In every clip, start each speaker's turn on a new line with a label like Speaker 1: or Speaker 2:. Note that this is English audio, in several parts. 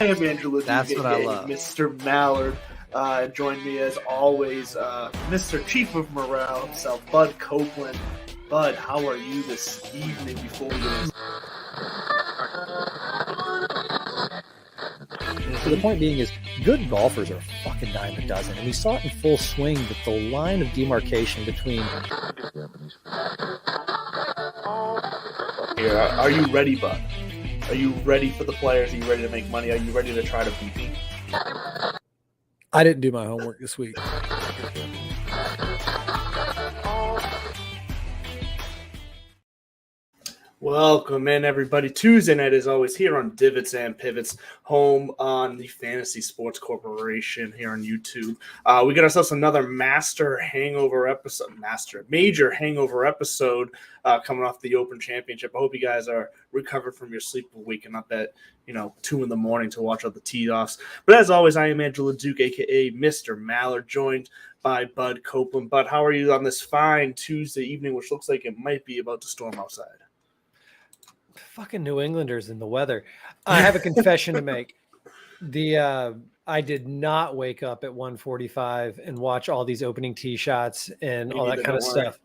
Speaker 1: I am Angela
Speaker 2: That's
Speaker 1: Duke,
Speaker 2: what I love.
Speaker 1: Mr. Mallard. Join me as always, Mr. Chief of Morale himself, Bud Copeland. Bud, how are you this evening before we get
Speaker 3: So the point being is, good golfers are a fucking dime a dozen, and we saw it in full swing that the line of demarcation between.
Speaker 1: here? Are you ready, Bud? Are you ready for the players? Are you ready to make money? Are you ready to try to beat me?
Speaker 3: I didn't do my homework this week.
Speaker 1: Welcome in, everybody. Tuesday night, as always, here on Divots and Pivots, home on the Fantasy Sports Corporation here on YouTube. We got ourselves another major hangover episode coming off the Open Championship. I hope you guys are recovered from your sleep, waking up at 2 a.m. to watch all the tee-offs. But as always, I am Angela Duke, a.k.a. Mr. Mallard, joined by Bud Copeland. Bud, how are you on this fine Tuesday evening, which looks like it might be about to storm outside?
Speaker 3: Fucking New Englanders in the weather. I have a confession to make. I did not wake up at 1:45 and watch all these opening tee shots and all that kind of stuff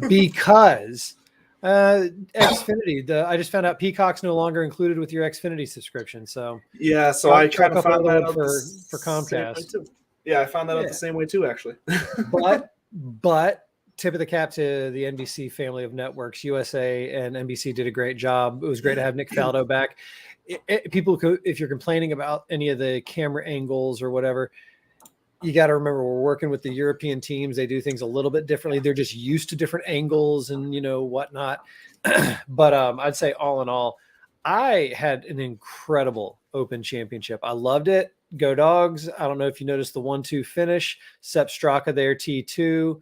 Speaker 3: because Xfinity. I just found out Peacock's no longer included with your Xfinity subscription. So
Speaker 1: yeah, so I kind of found that out
Speaker 3: for Comcast.
Speaker 1: Yeah, I found that out the same way too, actually.
Speaker 3: but. Tip of the cap to the NBC family of networks. USA and NBC did a great job. It was great to have Nick Faldo back. People, if you're complaining about any of the camera angles or whatever, you got to remember we're working with the European teams. They do things a little bit differently. They're just used to different angles and whatnot. But I'd say all in all, I had an incredible Open Championship. I loved it. Go Dogs. I don't know if you noticed the 1-2 finish. Sepp Straka there, T2.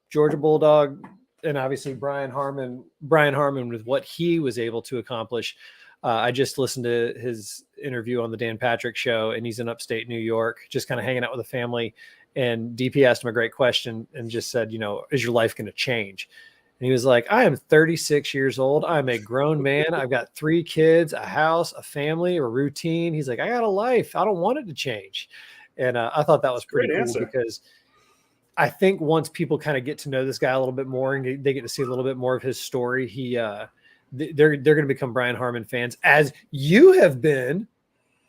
Speaker 3: Georgia Bulldog, and obviously Brian Harman with what he was able to accomplish. I just listened to his interview on the Dan Patrick Show, and he's in upstate New York, just kind of hanging out with the family. And DP asked him a great question and just said, is your life going to change? And he was like, I am 36 years old. I'm a grown man. I've got 3 kids, a house, a family, a routine. He's like, I got a life. I don't want it to change. And I thought that was pretty cool because I think once people kind of get to know this guy a little bit more and they get to see a little bit more of his story, they're going to become Brian Harman fans, as you have been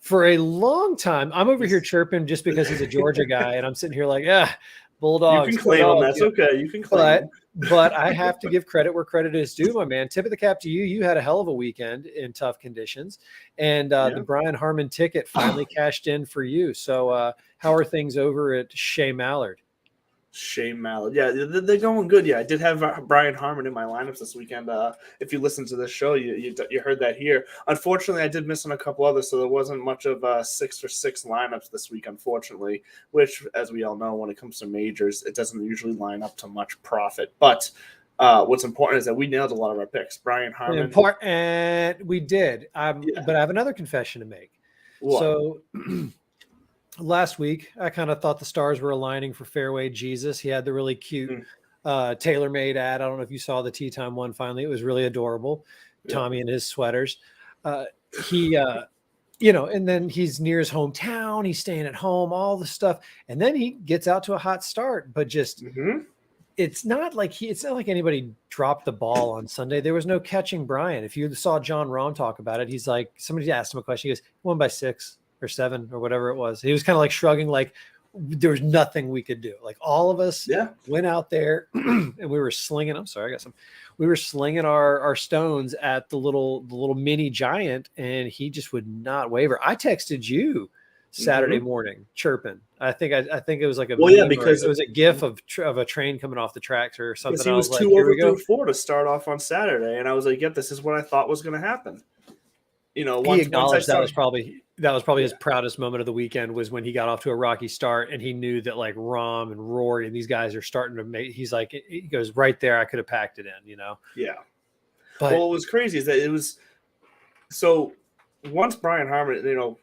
Speaker 3: for a long time. I'm over here chirping just because he's a Georgia guy, and I'm sitting here like, Bulldogs.
Speaker 1: You can claim him. That's okay. You can claim him.
Speaker 3: But I have to give credit where credit is due, my man. Tip of the cap to you. You had a hell of a weekend in tough conditions, and the Brian Harman ticket finally cashed in for you. So how are things over at Shea Mallard?
Speaker 1: Shane Mallard. Yeah, they're going good. Yeah, I did have Brian Harman in my lineups this weekend. If you listen to this show, you heard that here. Unfortunately, I did miss on a couple others, so there wasn't much of 6 for 6 lineups this week, unfortunately, which, as we all know, when it comes to majors, it doesn't usually line up to much profit. But what's important is that we nailed a lot of our picks. Brian Harman.
Speaker 3: And we did. But I have another confession to make.
Speaker 1: What?
Speaker 3: So last week, I kind of thought the stars were aligning for Fairway Jesus. He had the really cute tailor-made ad. I don't know if you saw the Tea Time one finally. It was really adorable. Yeah. Tommy and his sweaters. And then he's near his hometown. He's staying at home, all the stuff. And then he gets out to a hot start, but just it's not like anybody dropped the ball on Sunday. There was no catching Brian. If you saw John Rahm talk about it, he's like, somebody asked him a question. He goes, 1 by 6. Or 7 or whatever it was. He was kind of like shrugging, like there was nothing we could do. Like all of us went out there and we were slinging. I'm sorry, I got some. We were slinging our stones at the little mini giant, and he just would not waver. I texted you Saturday morning chirping. I think it was like because it was a gif of a train coming off the tracks or something.
Speaker 1: He was 2 over through 4 to start off on Saturday, and I was like, "Yep, this is what I thought was going to happen." He acknowledged that was probably his proudest moment of the weekend, was when he got off to a rocky start and he knew that like Rahm and Rory and these guys are starting to make. He's like, he goes, right there, I could have packed it in, Yeah.
Speaker 3: But
Speaker 1: what was crazy is that it was so once Brian Harman,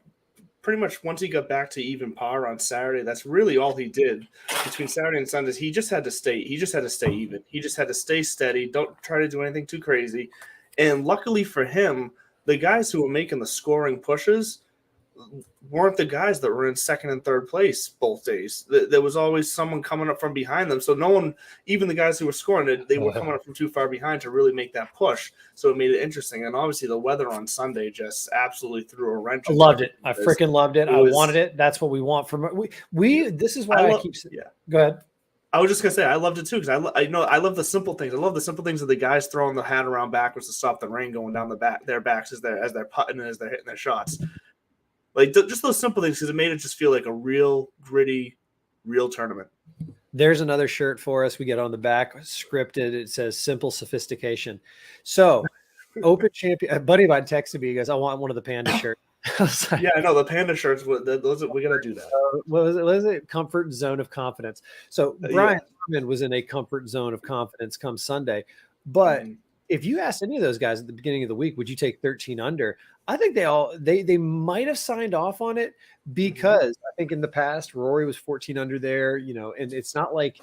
Speaker 1: pretty much once he got back to even par on Saturday, that's really all he did between Saturday and Sunday. He just had to stay even. He just had to stay steady. Don't try to do anything too crazy. And luckily for him, the guys who were making the scoring pushes weren't the guys that were in second and third place both days. There was always someone coming up from behind them. So no one, even the guys who were scoring, they were coming up from too far behind to really make that push. So it made it interesting. And obviously the weather on Sunday just absolutely threw a wrench.
Speaker 3: I loved it. I freaking loved it. I wanted it. That's what we want from we. This is why I keep.
Speaker 1: Yeah.
Speaker 3: Go ahead.
Speaker 1: I was just gonna say I loved it too because I love the simple things. I love the simple things of the guys throwing the hat around backwards to stop the rain going down their backs as they're putting and as they're hitting their shots. Like just those simple things because it made it just feel like a real gritty, real tournament.
Speaker 3: There's another shirt for us. We get on the back scripted. It says "Simple Sophistication." So, Open champion. A buddy of mine texted me. He goes, "I want one of the panda shirts."
Speaker 1: Like, yeah, I know the panda shirts. Those we gotta do that.
Speaker 3: What was it? Comfort zone of confidence. So Brian Harman was in a comfort zone of confidence come Sunday, but if you asked any of those guys at the beginning of the week, would you take 13 under? I think they might have signed off on it because I think in the past Rory was 14 under there, and it's not like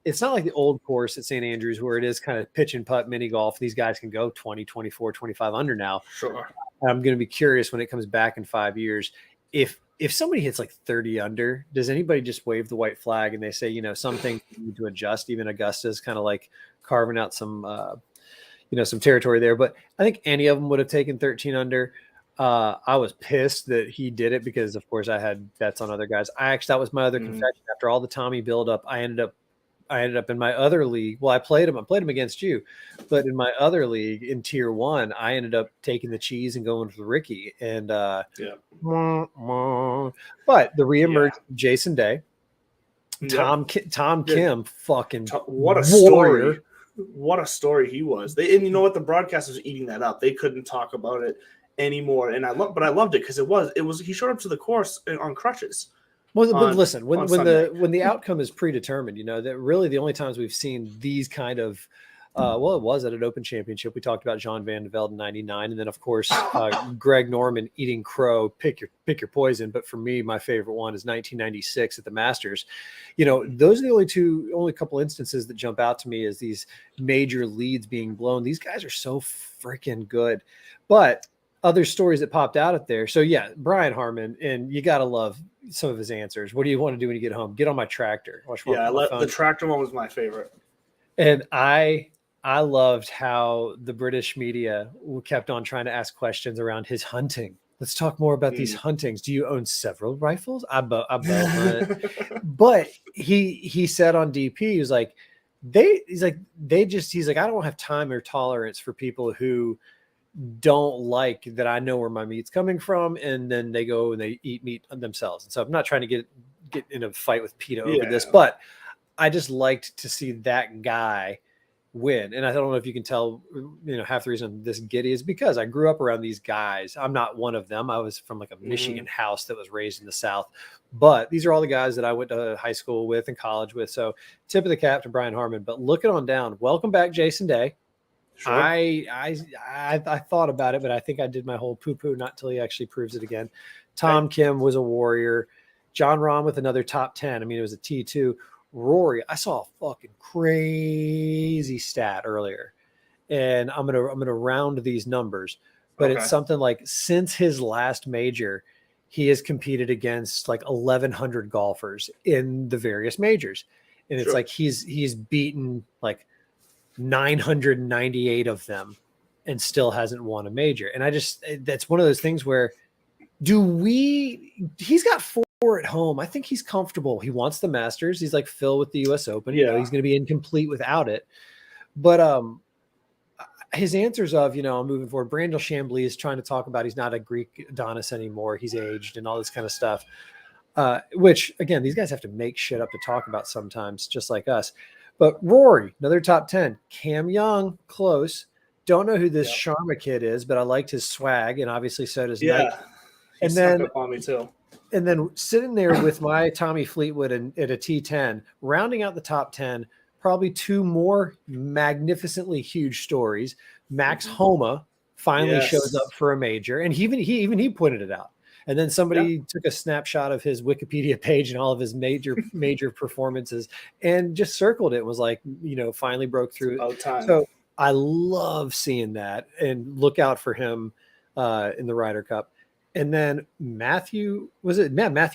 Speaker 3: the old course at St. Andrews where it is kind of pitch and putt mini golf. These guys can go 20, 24, 25 under now.
Speaker 1: Sure.
Speaker 3: I'm going to be curious when it comes back in 5 years. If somebody hits like 30 under, does anybody just wave the white flag and they say, some things need to adjust? Even Augusta's kind of like carving out some territory there. But I think any of them would have taken 13 under. I was pissed that he did it because, of course, I had bets on other guys. That was my other confession. After all the Tommy buildup, I ended up in my other league. Well, I played him against you, but in my other league in tier 1, I ended up taking the cheese and going with Ricky. And but the reemerged Jason Day, Tom Kim, fucking
Speaker 1: what a story! What a story he was. And you know what? The broadcast was eating that up. They couldn't talk about it anymore. And I loved it because it was he showed up to the course on crutches.
Speaker 3: Well, but listen, when the outcome is predetermined, that really the only times we've seen these kind of, it was at an Open Championship. We talked about Jean Van de Velde in '99, and then of course Greg Norman eating crow. Pick your poison. But for me, my favorite one is 1996 at the Masters. Those are the only couple instances that jump out to me as these major leads being blown. These guys are so freaking good, but other stories that popped out of there. So yeah, Brian Harman, and you got to love some of his answers. What do you want to do when you get home? Get on my tractor.
Speaker 1: The tractor one was my favorite.
Speaker 3: And I loved how the British media kept on trying to ask questions around his hunting. Let's talk more about these huntings. Do you own several rifles? I bow hunt. But he said on DP, he's like, I don't have time or tolerance for people who don't like that I know where my meat's coming from, and then they go and they eat meat themselves. And so I'm not trying to get in a fight with PETA over this, but I just liked to see that guy win. And I don't know if you can tell, half the reason I'm this giddy is because I grew up around these guys. I'm not one of them. I was from like a Michigan house that was raised in the South, but these are all the guys that I went to high school with and college with. So tip of the cap to Brian Harman, but looking on down, welcome back, Jason Day. Sure. I thought about it, but I think I did my whole poo-poo not till he actually proves it again. Tom Kim was a warrior. John Rahm with another top 10. I mean, it was a T2. Rory, I saw a fucking crazy stat earlier, and I'm gonna round these numbers, but it's something like since his last major, he has competed against like 1,100 golfers in the various majors, and it's like he's beaten like 998 of them and still hasn't won a major. And that's one of those things where he's got 4 at home. I think he's comfortable. He wants the Masters. He's like Phil with the US Open. He's going to be incomplete without it. But his answers of, I'm moving forward. Brandel Chambly is trying to talk about he's not a Greek Adonis anymore. He's aged and all this kind of stuff. Which again, these guys have to make shit up to talk about sometimes, just like us. But Rory, another top 10. Cam Young, close. Don't know who this Sharma kid is, but I liked his swag, and obviously so does Knight.
Speaker 1: And then up on me too.
Speaker 3: And then sitting there with my Tommy Fleetwood at a T10, rounding out the top 10, probably 2 more magnificently huge stories. Max Homa finally shows up for a major, and he pointed it out. And then somebody took a snapshot of his Wikipedia page and all of his major performances and just circled it and was like, finally broke through. So I love seeing that, and look out for him in the Ryder Cup. And then Matthew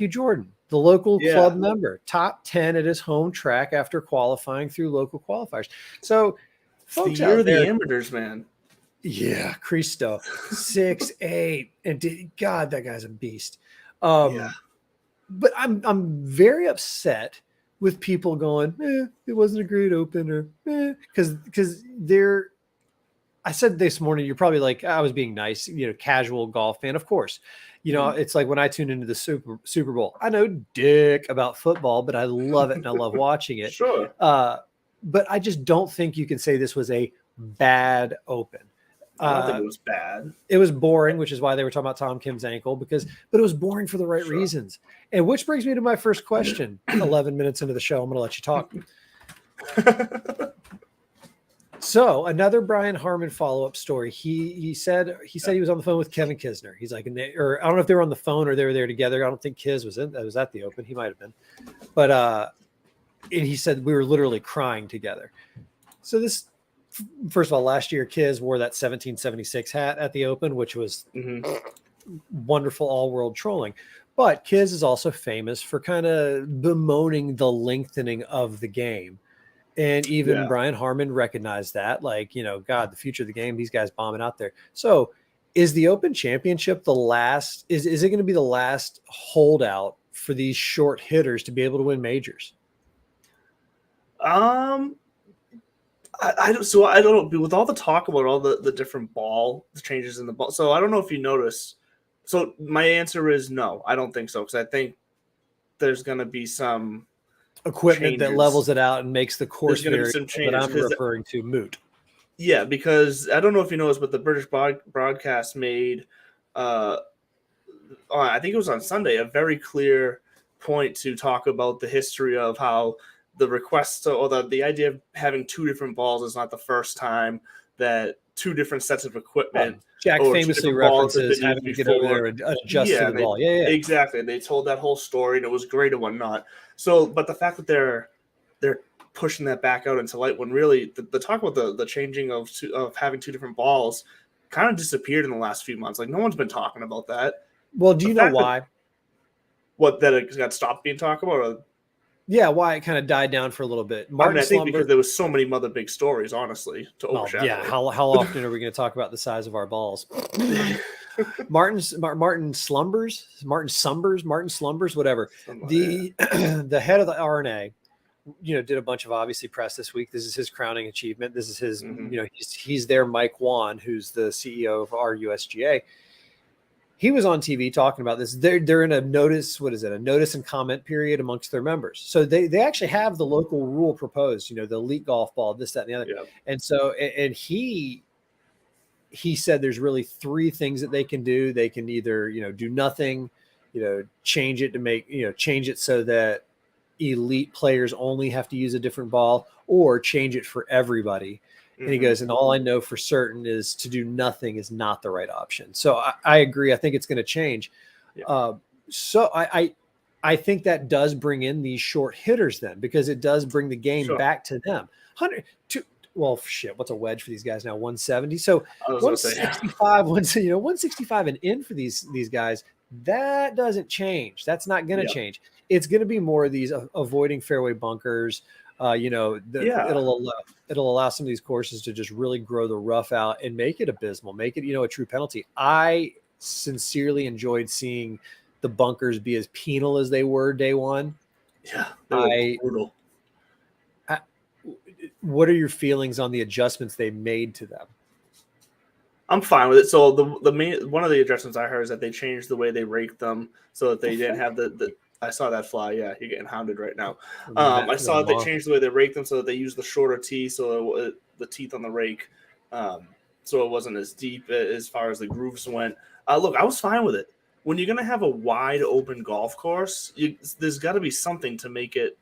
Speaker 3: Jordan, the local club member, top 10 at his home track after qualifying through local qualifiers. So, folks
Speaker 1: the year
Speaker 3: out
Speaker 1: of the
Speaker 3: there,
Speaker 1: amateurs, man.
Speaker 3: Yeah, Cristo, 6'8", and God, that guy's a beast. But I'm very upset with people going, it wasn't a great opener, because they're. I said this morning, you're probably like, I was being nice, casual golf fan. Of course, it's like when I tune into the Super Bowl, I know dick about football, but I love it and I love watching it.
Speaker 1: Sure.
Speaker 3: But I just don't think you can say this was a bad open.
Speaker 1: I don't think it was bad.
Speaker 3: It was boring, which is why they were talking about Tom Kim's ankle, but it was boring for the right reasons. And which brings me to my first question. 11 minutes into the show, I'm going to let you talk. So another Brian Harmon follow-up story. He said he was on the phone with Kevin Kisner. He's like, or I don't know if they were on the phone or they were there together. I don't think Kiz was at the Open. He might have been, but and he said we were literally crying together. So this, first of all, last year Kiz wore that 1776 hat at the Open, which was wonderful all-world trolling. But Kiz is also famous for kind of bemoaning the lengthening of the game. And even Brian Harmon recognized that, like, God, the future of the game, these guys bombing out there. So is the Open Championship the last, is it going to be the last holdout for these short hitters to be able to win majors?
Speaker 1: I don't know. With all the talk about all the different the changes in the ball. So I don't know if you noticed. So my answer is no, I don't think so. Because I think there's going to be some
Speaker 3: equipment that levels it out and makes the course
Speaker 1: variable
Speaker 3: that I'm referring to moot.
Speaker 1: Yeah, because I don't know if you noticed, but the British broadcast made, I think it was on Sunday, a very clear point to talk about the history of how the request or the idea of having two different balls is not the first time that two different sets of equipment.
Speaker 3: Jack famously references having to get over there and adjust to the ball. Yeah,
Speaker 1: exactly. They told that whole story, and it was great and whatnot. So, but the fact that they're pushing that back out into light when really the talk about the changing of having two different balls kind of disappeared in the last few months. Like no one's been talking about that.
Speaker 3: Well, do you know why?
Speaker 1: That it got stopped being talked about? Or?
Speaker 3: Yeah, why it kind of died down for a little bit.
Speaker 1: I think because there was so many other big stories, honestly, to overshadow.
Speaker 3: Yeah, how often are we going to talk about the size of our balls? Martin Slumbers, whatever. The head of the RNA, did a bunch of obviously press this week. This is his crowning achievement. This is his, he's their Mike Wan, who's the CEO of our USGA. He was on TV talking about this. They're in a notice and comment period amongst their members. So they actually have the local rule proposed, the elite golf ball, this, that, and the other. Yeah. And so, and he said there's really three things that they can do. They can either, do nothing, change it to make, change it so that elite players only have to use a different ball, or change it for everybody. And he goes, and all I know for certain is to do nothing is not the right option. So I agree. I think it's going to change. Yeah. So I think that does bring in these short hitters then, because it does bring the game back to them. What's a wedge for these guys now? 170. So 165, 165 and in for these guys. That doesn't change. That's not going to change. It's going to be more of these avoiding fairway bunkers. It'll allow some of these courses to just really grow the rough out and make it abysmal, make it, a true penalty. I sincerely enjoyed seeing the bunkers be as penal as they were day one.
Speaker 1: Yeah, they were brutal.
Speaker 3: What are your feelings on the adjustments they made to them?
Speaker 1: I'm fine with it. So the main one of the adjustments I heard is that they changed the way they raked them so that they didn't have the I saw that fly. Yeah, you're getting hounded right now. I saw they changed the way they rake them so that they use the shorter tee, so the teeth on the rake, so it wasn't as deep as far as the grooves went. Look, I was fine with it. When you're going to have a wide open golf course, there's got to be something to make it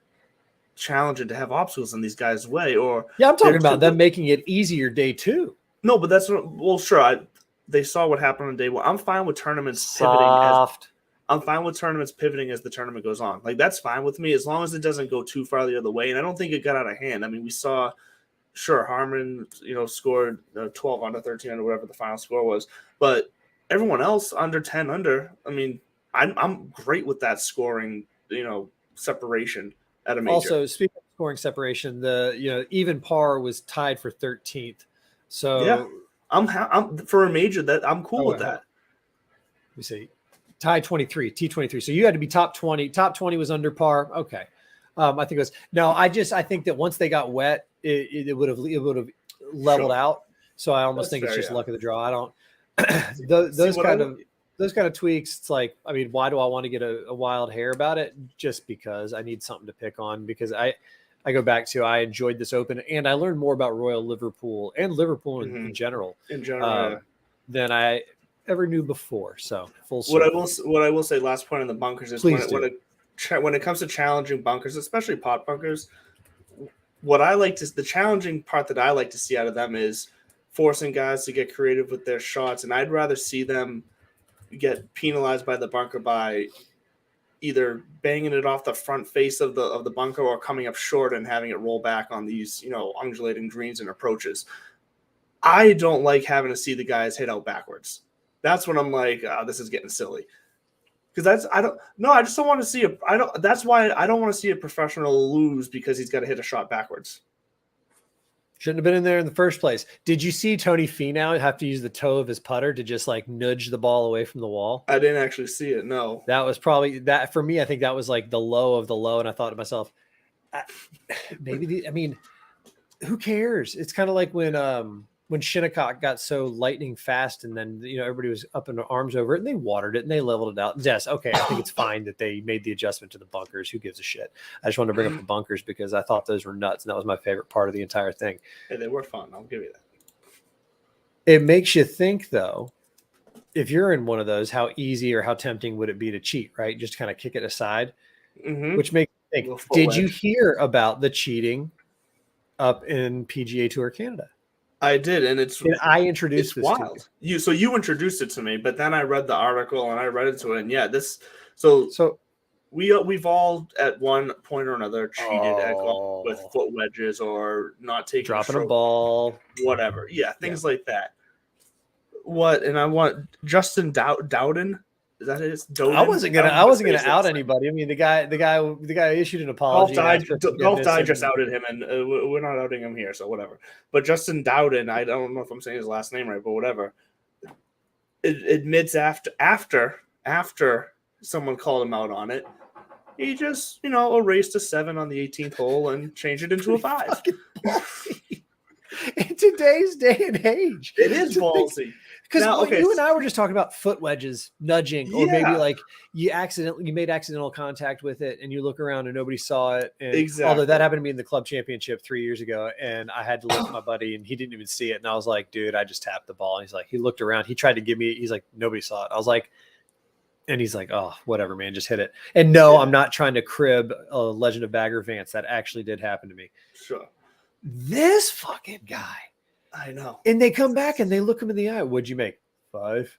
Speaker 1: challenging to have obstacles in these guys' way. Or
Speaker 3: I'm talking about them making it easier day two.
Speaker 1: No, but that's sure. They saw what happened on day one. I'm fine with tournaments pivoting. I'm fine with tournaments pivoting as the tournament goes on. Like, that's fine with me as long as it doesn't go too far the other way. And I don't think it got out of hand. I mean, we saw, Harmon, scored 12 under 13 under whatever the final score was. But everyone else under 10 under. I mean, I'm great with that scoring, separation at a major.
Speaker 3: Also, speaking of scoring separation, the even par was tied for 13th. So
Speaker 1: yeah, I'm for a major that I'm cool with that.
Speaker 3: Let me see, tie 23, T23. So you had to be top 20. Top 20 was under par. Okay, I think it was. No, I think that once they got wet, it would have leveled out. So I almost think it's just luck of the draw. I don't those kind of tweaks. It's like, I mean, why do I want to get a wild hair about it? Just because I need something to pick on, because I go back to, I enjoyed this Open and I learned more about Royal Liverpool and Liverpool in general than I ever knew before. So full circle.
Speaker 1: What I will say, last point on the bunkers is when it comes to challenging bunkers, especially pot bunkers, the challenging part that I like to see out of them is forcing guys to get creative with their shots, and I'd rather see them get penalized by the bunker by either banging it off the front face of the bunker or coming up short and having it roll back on these, undulating greens and approaches. I don't like having to see the guys hit out backwards. That's when I'm like, this is getting silly. Because I just don't want to see that's why I don't want to see a professional lose because he's got to hit a shot backwards.
Speaker 3: Shouldn't have been in there in the first place. Did you see Tony Finau have to use the toe of his putter to just like nudge the ball away from the wall?
Speaker 1: I didn't actually see it. No.
Speaker 3: That was probably that for me. I think that was like the low of the low. And I thought to myself, who cares? It's kind of like when Shinnecock got so lightning fast and then, everybody was up in arms over it and they watered it and they leveled it out. Yes. Okay. I think it's fine that they made the adjustment to the bunkers. Who gives a shit? I just wanted to bring up the bunkers because I thought those were nuts. And that was my favorite part of the entire thing.
Speaker 1: Hey, they were fun. I'll give you that.
Speaker 3: It makes you think though, if you're in one of those, how easy or how tempting would it be to cheat, right? Just kind of kick it aside, which makes me think, did you hear about the cheating up in PGA Tour Canada?
Speaker 1: I did, and
Speaker 3: I introduced this
Speaker 1: wild.
Speaker 3: to you.
Speaker 1: You introduced it to me, but then I read the article and I read into it, and we've all at one point or another cheated at golf with foot wedges or not taking
Speaker 3: dropping a ball,
Speaker 1: whatever. Yeah, things like that. What? And I want Justin Dowden. Is that it?
Speaker 3: I wasn't gonna out anybody. I mean, the guy issued an apology.
Speaker 1: Golf Digest outed him, and we're not outing him here, so whatever. But Justin Dowden, I don't know if I'm saying his last name right, but whatever. It admits after someone called him out on it, he just erased a 7 on the 18th hole and changed it into a 5.
Speaker 3: In today's day and age,
Speaker 1: it is ballsy.
Speaker 3: Because you and I were just talking about foot wedges, nudging, or maybe like you made accidental contact with it and you look around and nobody saw it. And
Speaker 1: exactly.
Speaker 3: Although that happened to me in the club championship 3 years ago, and I had to look at my buddy and he didn't even see it. And I was like, dude, I just tapped the ball. And he looked around. He tried to give me, he's like, nobody saw it. I was like, and he's like, oh, whatever, man, just hit it. And no, I'm not trying to crib a Legend of Bagger Vance. That actually did happen to me.
Speaker 1: Sure.
Speaker 3: This fucking guy.
Speaker 1: I know.
Speaker 3: And they come back and they look him in the eye. What'd you make? 5.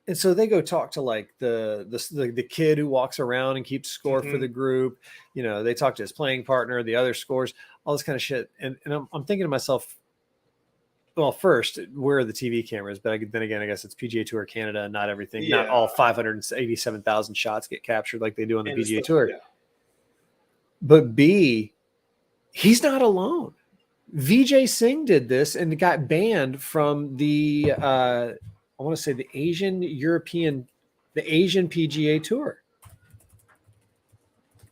Speaker 3: And so they go talk to like the kid who walks around and keeps score for the group. They talk to his playing partner, the other scores, all this kind of shit. And I'm thinking to myself, well, first, where are the TV cameras? But then again, I guess it's PGA Tour Canada and not everything. Yeah. Not all 587,000 shots get captured like they do on the PGA Tour. Yeah. But B, he's not alone. Vijay Singh did this and got banned from the I want to say the Asian PGA Tour.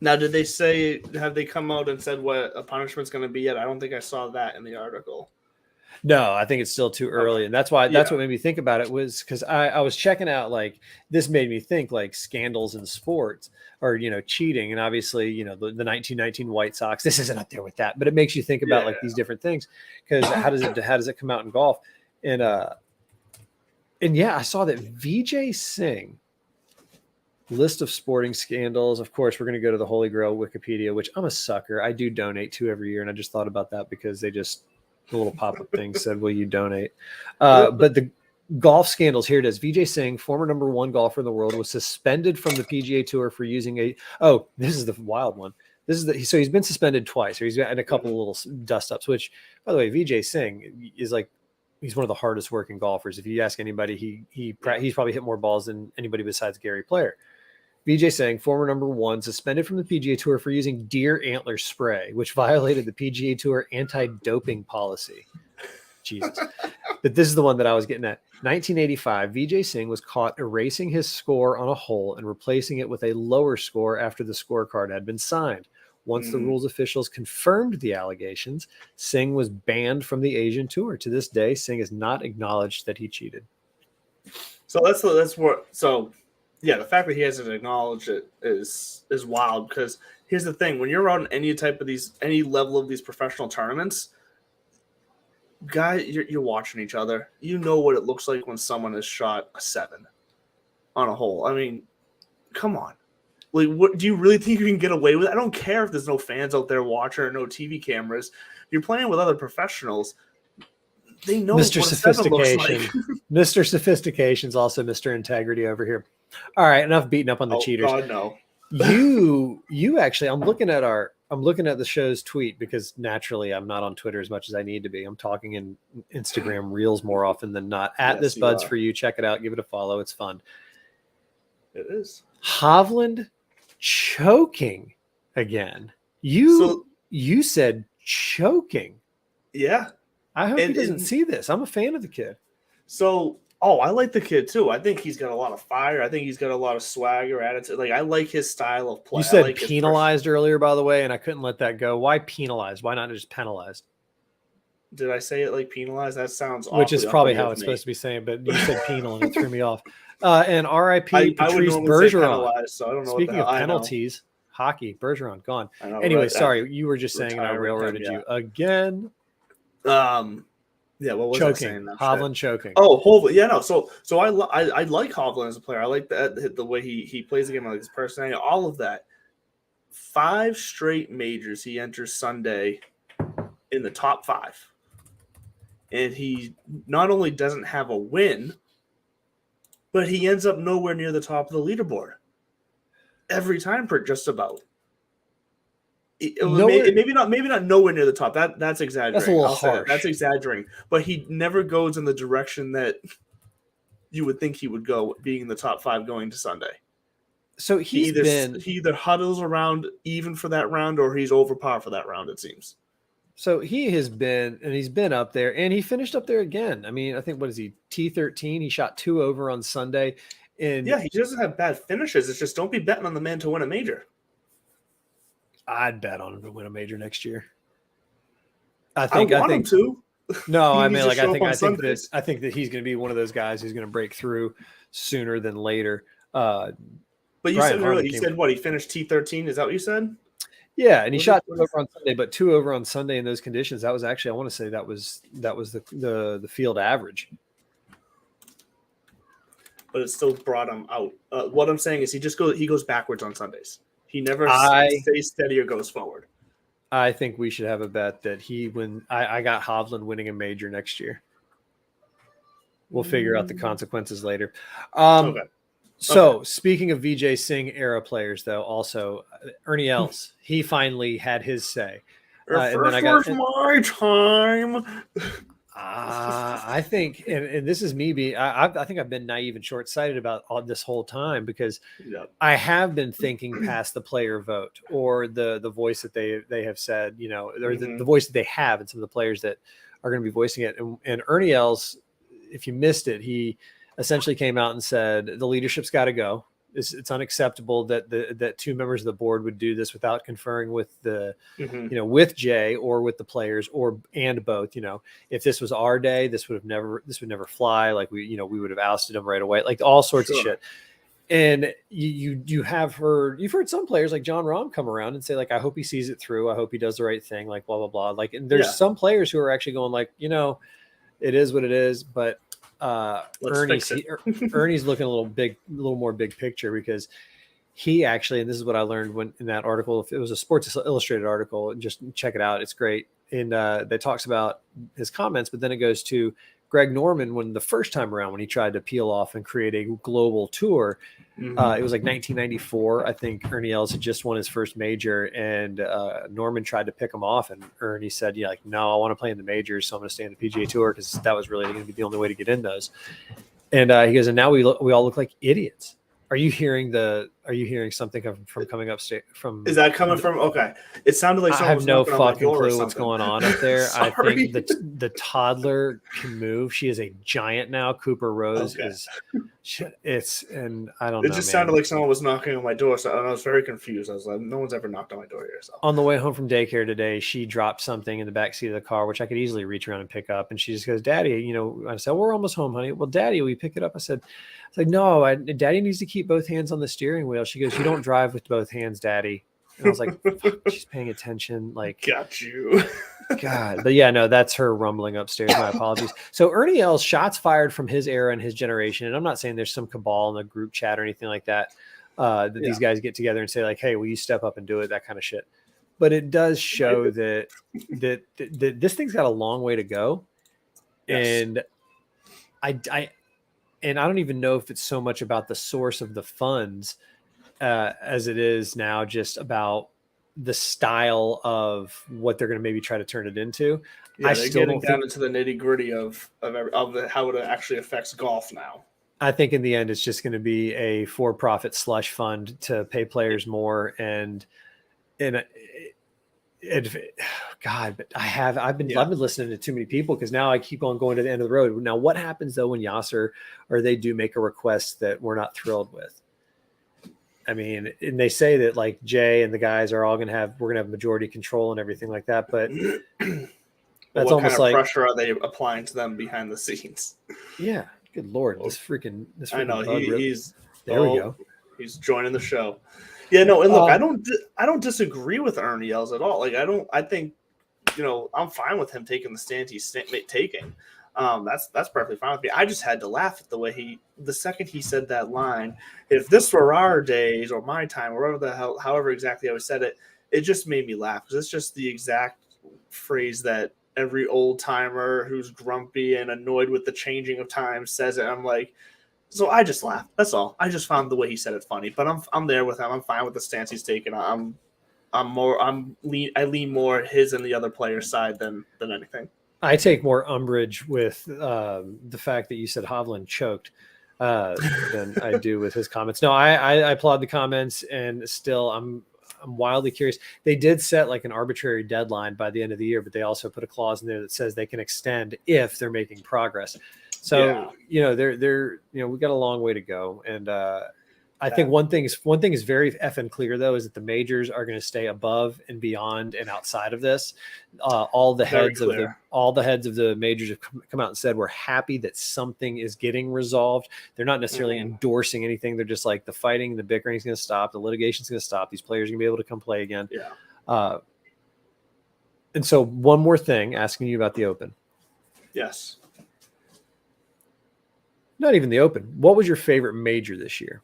Speaker 1: Now, did they say, have they come out and said what a punishment's going to be yet? I don't think I saw that in the article.
Speaker 3: No, I think it's still too early. And that's what made me think about it, was because I was checking out, like, this made me think like scandals in sports or, cheating. And obviously, the 1919 White Sox, this isn't up there with that, but it makes you think about like these different things, because how does it come out in golf? And I saw that Vijay Singh list of sporting scandals. Of course, we're going to go to the Holy Grail Wikipedia, which I'm a sucker. I do donate to every year. And I just thought about that because the little pop-up thing said, will you donate? But the golf scandals, here it is. Vijay Singh, former number 1 golfer in the world, was suspended from the PGA Tour for using this is the wild one. So he's been suspended twice, or he's got a couple of little dust-ups, which, by the way, Vijay Singh is like, he's one of the hardest working golfers. If you ask anybody, he's probably hit more balls than anybody besides Gary Player. Vijay Singh, former number 1, suspended from the PGA Tour for using deer antler spray, which violated the PGA Tour anti-doping policy. Jesus. But this is the one that I was getting at. 1985, Vijay Singh was caught erasing his score on a hole and replacing it with a lower score after the scorecard had been signed. Once the rules officials confirmed the allegations, Singh was banned from the Asian Tour. To this day, Singh has not acknowledged that he cheated.
Speaker 1: So that's what. So yeah, the fact that he hasn't acknowledged it is wild, because here's the thing: when you're on any level of these professional tournaments, you're watching each other. You know what it looks like when someone has shot a 7 on a hole. I mean, come on. Like, what do you really think you can get away with? I don't care if there's no fans out there watching or no TV cameras. You're playing with other professionals. They know
Speaker 3: Mr.
Speaker 1: what a 7 looks
Speaker 3: Sophistication.
Speaker 1: like.
Speaker 3: Mr. Sophistication's also Mr. Integrity over here. All right, enough beating up on the cheaters.
Speaker 1: God, no.
Speaker 3: You actually, I'm looking at the show's tweet, because naturally I'm not on Twitter as much as I need to be. I'm talking in Instagram Reels more often than not. At
Speaker 1: Yes,
Speaker 3: This
Speaker 1: you
Speaker 3: Buds
Speaker 1: are.
Speaker 3: for you. Check it out. Give it a follow. It's fun.
Speaker 1: It is.
Speaker 3: Hovland choking again. You said choking.
Speaker 1: Yeah.
Speaker 3: I hope he doesn't see this. I'm a fan of the kid.
Speaker 1: So, I like the kid too. I think he's got a lot of fire. I think he's got a lot of swagger, attitude. Like, I like his style of play.
Speaker 3: You said
Speaker 1: like
Speaker 3: penalized earlier, by the way, and I couldn't let that go. Why penalized? Why not just penalized?
Speaker 1: Did I say it like penalized? That sounds
Speaker 3: Which is
Speaker 1: awfully
Speaker 3: probably
Speaker 1: unfair
Speaker 3: how
Speaker 1: of
Speaker 3: it's
Speaker 1: me.
Speaker 3: supposed to be saying, but you said penal and it threw me off. And R.I.P.
Speaker 1: I would
Speaker 3: Patrice
Speaker 1: normally say
Speaker 3: Bergeron.
Speaker 1: penalized, so I don't know.
Speaker 3: Speaking
Speaker 1: what the
Speaker 3: of
Speaker 1: hell.
Speaker 3: penalties, hockey, Bergeron gone.
Speaker 1: I know,
Speaker 3: Anyway,
Speaker 1: right?
Speaker 3: sorry, you were just saying, and I
Speaker 1: Retiring
Speaker 3: railroaded
Speaker 1: him,
Speaker 3: you again.
Speaker 1: Yeah, what was I
Speaker 3: Choking.
Speaker 1: saying? That
Speaker 3: Hovland
Speaker 1: shit?
Speaker 3: choking.
Speaker 1: Oh, Hovland. Yeah, no. So I like Hovland as a player. I like the way he plays the game, like his personality, all of that. 5 straight majors he enters Sunday in the top 5, and he not only doesn't have a win, but he ends up nowhere near the top of the leaderboard every time, for just about. Maybe not nowhere near the top. That's exaggerating.
Speaker 3: That's a little
Speaker 1: I'll say
Speaker 3: harsh.
Speaker 1: that's exaggerating. But he never goes in the direction that you would think he would go, being in the top 5 going to Sunday.
Speaker 3: So
Speaker 1: He either huddles around even for that round, or he's over par for that round, it seems.
Speaker 3: So he's been up there, and he finished up there again. I mean, I think, what is he, T13? He shot 2 over on Sunday. And
Speaker 1: yeah, he doesn't have bad finishes. It's just, don't be betting on the man to win a major.
Speaker 3: I'd bet on him to win a major next year.
Speaker 1: I want him to.
Speaker 3: No,
Speaker 1: He
Speaker 3: I
Speaker 1: needs
Speaker 3: mean,
Speaker 1: to
Speaker 3: like,
Speaker 1: show up on Sundays.
Speaker 3: I think that he's going to be one of those guys who's going to break through sooner than later.
Speaker 1: But you
Speaker 3: Brian
Speaker 1: said
Speaker 3: Harman
Speaker 1: earlier, you said what? He finished T13. Is that what you said?
Speaker 3: Yeah, and he shot 2 over on Sunday, but 2 over on Sunday in those conditions. That was actually, I want to say that was the field average.
Speaker 1: But it still brought him out. What I'm saying is he goes backwards on Sundays. He never stays steady or goes forward.
Speaker 3: I think we should have a bet that I got Hovland winning a major next year. We'll figure out the consequences later.
Speaker 1: Okay.
Speaker 3: So speaking of Vijay Singh era players, though, also Ernie Els, he finally had his say.
Speaker 1: First my time.
Speaker 3: I think, and this is me I think I've been naive and short-sighted about all this whole time, because I have been thinking past the player vote, or the voice that they have said, or the voice that they have, and some of the players that are going to be voicing it. And Ernie Els, if you missed it, he essentially came out and said the leadership's got to go. It's unacceptable that 2 members of the board would do this without conferring with with Jay or with the players, and both. If this was our day, this would never fly. Like we would have ousted him right away. Like all sorts of shit. And you've heard some players like John Rahm come around and say, like, I hope he sees it through. I hope he does the right thing. Like blah blah blah. Like, and there's some players who are actually going like, it is what it is, but. Ernie's looking a little more big picture, because he actually, and this is what I learned in that article, if it was a Sports Illustrated article, just check it out. It's great. And that talks about his comments, but then it goes to Greg Norman, when the first time around, when he tried to peel off and create a global tour, it was like 1994. I think Ernie Els had just won his first major, and Norman tried to pick him off, and Ernie said, "Yeah, like no, I want to play in the majors, so I'm going to stay in the PGA Tour because that was really going to be the only way to get in those." And he goes, and now we all look like idiots. Are you hearing something from coming upstairs?
Speaker 1: Is that coming from? Okay, it sounded like someone
Speaker 3: I have
Speaker 1: was
Speaker 3: no
Speaker 1: knocking on my
Speaker 3: fucking
Speaker 1: door or
Speaker 3: clue what's
Speaker 1: something.
Speaker 3: going on up there. I
Speaker 1: Sorry.
Speaker 3: think the toddler can move. She is a giant now. Cooper Rose is. And I don't know.
Speaker 1: It just sounded like someone was knocking on my door, so I was very confused. I was like, no one's ever knocked on my door here. So
Speaker 3: on the way home from daycare today, she dropped something in the backseat of the car, which I could easily reach around and pick up. And she just goes, "Daddy," I said, "We're almost home, honey." "Well, Daddy, will you pick it up?" I said, "No, Daddy needs to keep both hands on the steering wheel." She goes, "You don't drive with both hands, Daddy." And I was like, fuck, she's paying attention. Like,
Speaker 1: got you.
Speaker 3: God. But yeah, no, that's her rumbling upstairs. My apologies. So Ernie Els, shots fired from his era and his generation. And I'm not saying there's some cabal in the group chat or anything like that, these guys get together and say like, "Hey, will you step up and do it?" That kind of shit. But it does show that this thing's got a long way to go. Yes. And I don't even know if it's so much about the source of the funds as it is now just about the style of what they're going to maybe try to turn it into.
Speaker 1: Yeah, they're getting down into the nitty gritty of how it actually affects golf now.
Speaker 3: I think in the end, it's just going to be a for-profit slush fund to pay players more. And God, but I've been listening to too many people because now I keep on going to the end of the road. Now, what happens though when Yasser or they do make a request that we're not thrilled with? I mean, and they say that like Jay and the guys are all we're going to have majority control and everything like that. But that's almost like
Speaker 1: pressure are they applying to them behind the scenes?
Speaker 3: Yeah. Good Lord. This freaking
Speaker 1: I know he's
Speaker 3: there we go.
Speaker 1: He's joining the show. Yeah, no, and look, I don't disagree with Ernie Els at all. Like I think, I'm fine with him taking the stand he's taking. That's perfectly fine with me. I just had to laugh at the way the second he said that line, "If this were our days or my time," or whatever the hell, however exactly I said it, it just made me laugh because it's just the exact phrase that every old timer who's grumpy and annoyed with the changing of time says it. I'm like, so I just laughed. That's all. I just found the way he said it funny, but I'm there with him. I'm fine with the stance he's taking. I lean more his and the other player's side than anything.
Speaker 3: I take more umbrage with the fact that you said Hovland choked than I do with his comments. No, I applaud the comments, and still I'm wildly curious. They did set like an arbitrary deadline by the end of the year, but they also put a clause in there that says they can extend if they're making progress. So they're we got a long way to go, and I think one thing is very effing clear though, is that the majors are going to stay above and beyond and outside of this. All the heads of the majors have come out and said we're happy that something is getting resolved. They're not necessarily endorsing anything. They're just like the fighting, the bickering is going to stop, the litigation is going to stop. These players are going to be able to come play again.
Speaker 1: Yeah.
Speaker 3: And so one more thing, asking you about the Open.
Speaker 1: Yes.
Speaker 3: Not even the Open. What was your favorite major this year?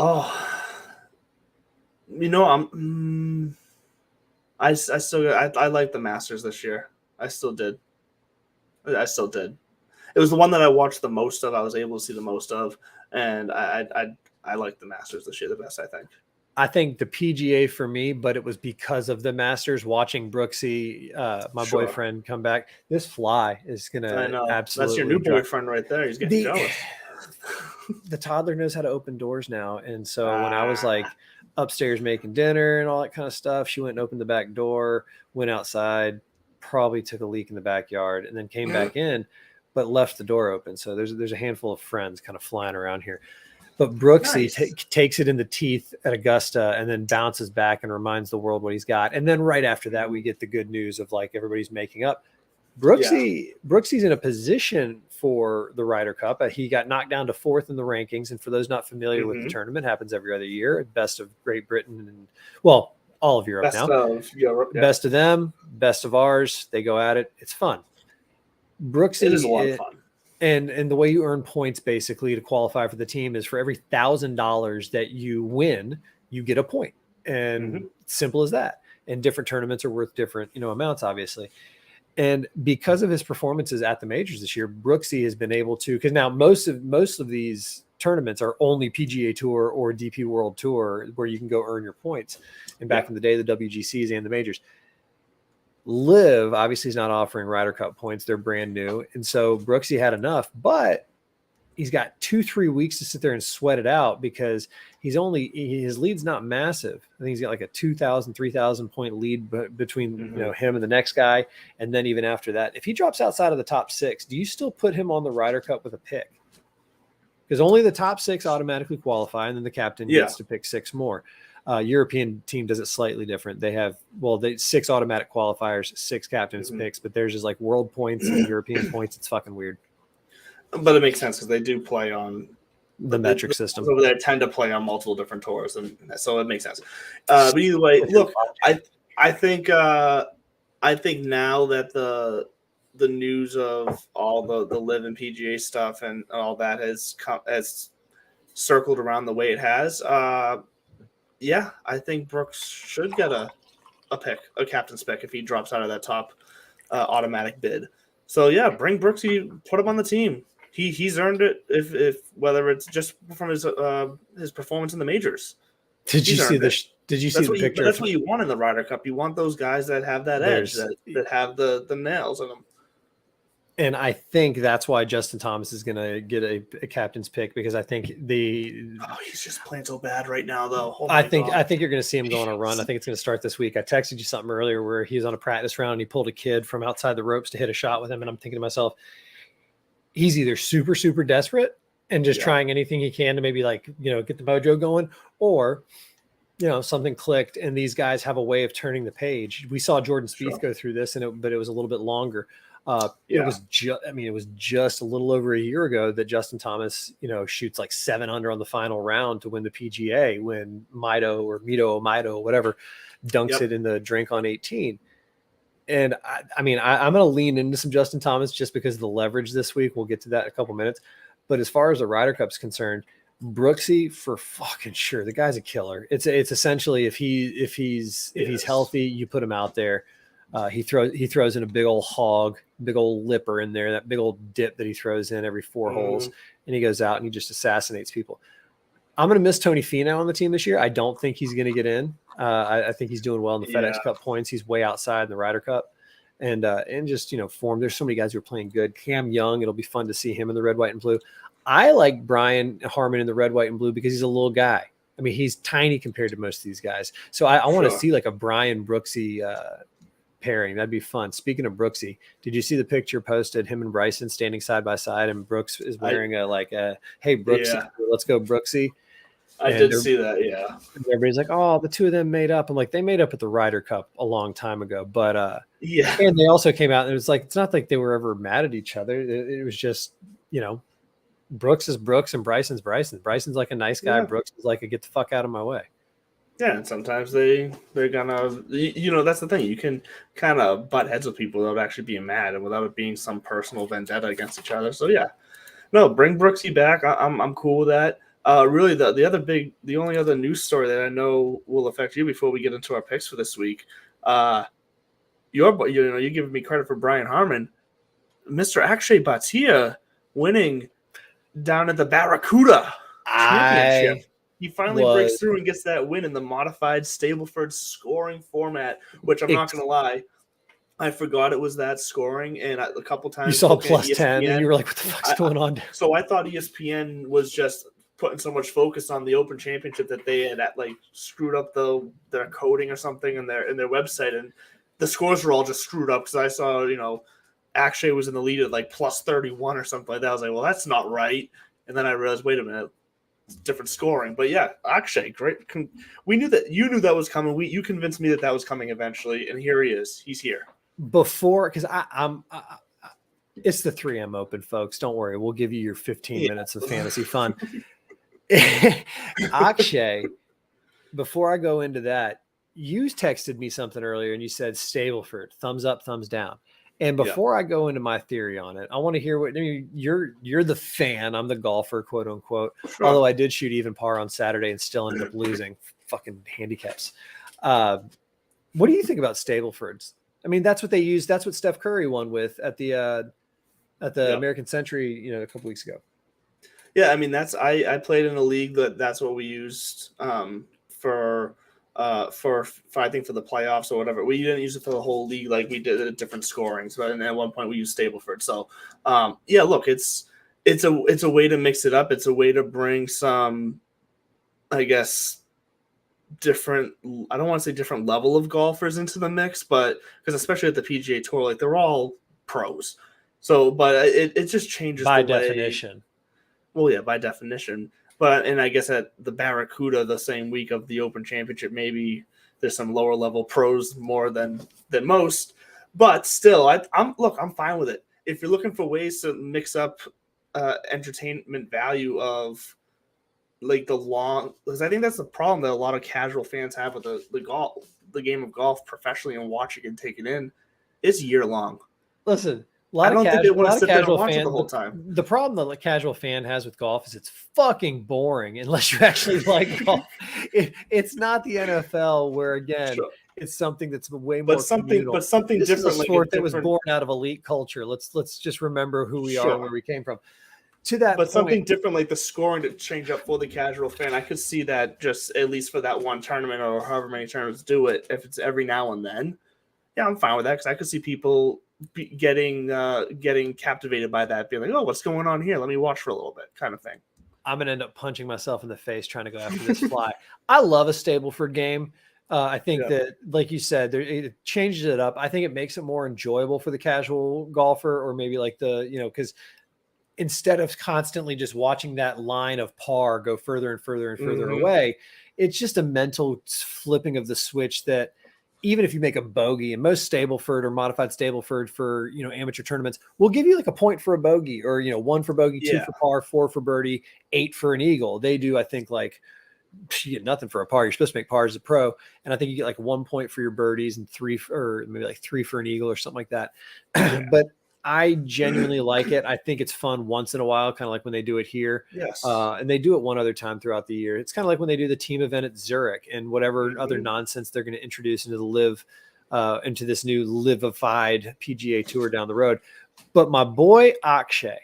Speaker 1: Oh, I liked the Masters this year. I still did. It was the one that I watched the most of. I was able to see the most of, and I liked the Masters this year the best, I think.
Speaker 3: I think the PGA for me, but it was because of the Masters, watching Brooksy, my boyfriend, come back. This fly is going to absolutely.
Speaker 1: That's your new boyfriend right there. He's getting jealous.
Speaker 3: The toddler knows how to open doors now. And so when I was like upstairs making dinner and all that kind of stuff, she went and opened the back door, went outside, probably took a leak in the backyard, and then came back in, but left the door open. So there's a handful of friends kind of flying around here. But Brooksy takes it in the teeth at Augusta and then bounces back and reminds the world what he's got. And then right after that, we get the good news of like everybody's making up. Brooksy's in a position for the Ryder Cup. He got knocked down to 4th in the rankings. And for those not familiar with the tournament, happens every other year. Best of Great Britain and, well, all of Europe Best of them, best of ours. They go at it. It's fun. Brooksy
Speaker 1: is a lot of fun.
Speaker 3: And the way you earn points basically to qualify for the team is for every $1,000 that you win, you get a point. And simple as that. And different tournaments are worth different, amounts, obviously. And because of his performances at the majors this year, Brooksy has been able to, because now most of these tournaments are only PGA Tour or DP World Tour where you can go earn your points. And back in the day, the WGCs and the majors. Live obviously is not offering Ryder Cup points. They're brand new. And so Brooksy had enough, but he's got 2-3 weeks to sit there and sweat it out because his lead's not massive. I think he's got like a 2,000, 3,000 point lead between him and the next guy. And then even after that, if he drops outside of the top 6, do you still put him on the Ryder Cup with a pick? Because only the top 6 automatically qualify, and then the captain gets to pick 6 more. European team does it slightly different. They have 6 automatic qualifiers, 6 captains picks, but theirs is like world points and European points. It's fucking weird.
Speaker 2: But it makes sense because they do play on
Speaker 3: the metric system.
Speaker 2: Over there tend to play on multiple different tours, and so it makes sense. But either way, look, I think now that the news of all the Live and PGA stuff and all that has circled around the way it has, I think Brooks should get a captain's pick if he drops out of that top automatic bid. So bring Brooksy, put him on the team. He's earned it. If whether it's just from his performance in the majors.
Speaker 3: Did you see the picture?
Speaker 2: That's what you want in the Ryder Cup. You want those guys that have that edge, that have the nails in them.
Speaker 3: And I think that's why Justin Thomas is going to get a captain's pick, because I think
Speaker 2: he's just playing so bad right now, though.
Speaker 3: I think you're going to see him go on a run. I think it's going to start this week. I texted you something earlier where he was on a practice round and he pulled a kid from outside the ropes to hit a shot with him. And I'm thinking to myself, he's either super, super desperate and just trying anything he can to maybe get the mojo going, or, something clicked and these guys have a way of turning the page. We saw Jordan Spieth go through this, but it was a little bit longer. It was just a little over a year ago that Justin Thomas, shoots like 7 under on the final round to win the PGA when Mito, whatever, dunks it in the drink on 18. And I'm going to lean into some Justin Thomas just because of the leverage this week. We'll get to that in a couple minutes. But as far as the Ryder Cup's concerned, Brooksy for fucking sure. The guy's a killer. It's essentially if he's healthy, you put him out there. He throws in a big old hog, big old lipper in there, that big old dip that he throws in every 4 holes, and he goes out and he just assassinates people. I'm going to miss Tony Finau on the team this year. I don't think he's going to get in. I think he's doing well in the FedEx Cup points. He's way outside in the Ryder Cup, and just form. There's so many guys who are playing good. Cam Young, it'll be fun to see him in the red, white, and blue. I like Brian Harman in the red, white, and blue because he's a little guy. I mean, he's tiny compared to most of these guys. So I want to see like a Brian Brooksy pairing. That'd be fun. Speaking of Brooksy, did you see the picture posted, him and Bryson standing side by side, and Brooks is wearing hey Brooksy, let's go Brooksy.
Speaker 2: I did see that, yeah.
Speaker 3: And everybody's like, oh, the two of them made up. I'm like, they made up at the Ryder Cup a long time ago, but and they also came out and it was like, it's not like they were ever mad at each other. It was just, Brooks is Brooks and Bryson's Bryson. Bryson's like a nice guy. Brooks is like a get the fuck out of my way.
Speaker 2: Yeah, and sometimes they're gonna, that's the thing. You can kind of butt heads with people without actually being mad and without it being some personal vendetta against each other. So bring Brooksy back. I'm cool with that. Really, the only other news story that I know will affect you before we get into our picks for this week. You're giving me credit for Brian Harman, Mr. Akshay Bhatia winning down at the Barracuda Championship. He finally breaks through and gets that win in the modified Stableford scoring format, which I'm not going to lie, I forgot it was that scoring, and a couple times
Speaker 3: you saw plus 10, and you were like, "What the fuck's going on?"
Speaker 2: So I thought ESPN was just putting so much focus on the Open Championship that they had screwed up their coding or something in their website, and the scores were all just screwed up because I saw Akshay was in the lead at plus 31 or something like that. I was like, well, that's not right, and then I realized, wait a minute. Different scoring, but Akshay, great. We knew that you knew that was coming. You convinced me that was coming eventually, and here he is. He's here.
Speaker 3: Because I'm it's the 3M Open, folks. Don't worry, we'll give you your 15 minutes of fantasy fun. Akshay, before I go into that, you texted me something earlier, and you said Stableford, thumbs up, thumbs down. And before I go into my theory on it, I want to hear you're the fan. I'm the golfer, quote unquote. Sure. Although I did shoot even par on Saturday and still ended up losing fucking handicaps. What do you think about Stableford's I mean, that's what they used. That's what Steph Curry won with at the American Century, a couple weeks ago.
Speaker 2: Yeah, I mean I played in a league that's what we used for I think for the playoffs or whatever. We didn't use it for the whole league like we did at different scorings, but at one point we used Stableford. So yeah, look, it's a way to mix it up. It's a way to bring some, I guess, different, I don't want to say different level of golfers into the mix, but because especially at the PGA Tour, like they're all pros. So, but it just changes
Speaker 3: by
Speaker 2: the way,
Speaker 3: definition.
Speaker 2: Well, yeah, by definition. But and I guess at the Barracuda the same week of the Open Championship, maybe there's some lower level pros more than most. But still, I'm fine with it. If you're looking for ways to mix up entertainment value of like because I think that's the problem that a lot of casual fans have with the game of golf professionally and watching and taking in. It's year long.
Speaker 3: Listen.
Speaker 2: I don't think they want to sit there and watch it the whole time.
Speaker 3: The problem that a casual fan has with golf is it's fucking boring unless you actually like golf. It's not the NFL where, again, it's something that's way more communal.
Speaker 2: But something
Speaker 3: this
Speaker 2: different.
Speaker 3: Is a sport that was born out of elite culture. Let's just remember who we are and where we came from. To that,
Speaker 2: but something different like the scoring to change up for the casual fan. I could see that just at least for that one tournament or however many tournaments do it. If it's every now and then, yeah, I'm fine with that because I could see people getting captivated by that, being like, oh, what's going on here? Let me watch for a little bit, kind of thing.
Speaker 3: I'm gonna end up punching myself in the face trying to go after this fly. I love a Stableford game. I think that, like you said, it changes it up. I think it makes it more enjoyable for the casual golfer, or maybe like because instead of constantly just watching that line of par go further and further and further away, it's just a mental flipping of the switch that, even if you make a bogey, and most Stableford or modified Stableford for, amateur tournaments will give you like a point for a bogey, or, 1 for bogey, 2 for par, 4 for birdie, 8 for an eagle. They do, I think, like you get nothing for a par. You're supposed to make par as a pro. And I think you get like 1 point for your birdies and 3 or maybe like 3 for an eagle or something like that. But I genuinely like it. I think it's fun once in a while, kind of like when they do it here.
Speaker 2: Yes.
Speaker 3: And they do it one other time throughout the year. It's kind of like when they do the team event at Zurich and whatever other nonsense they're going to introduce into the into this new livified PGA Tour down the road. But my boy Akshay.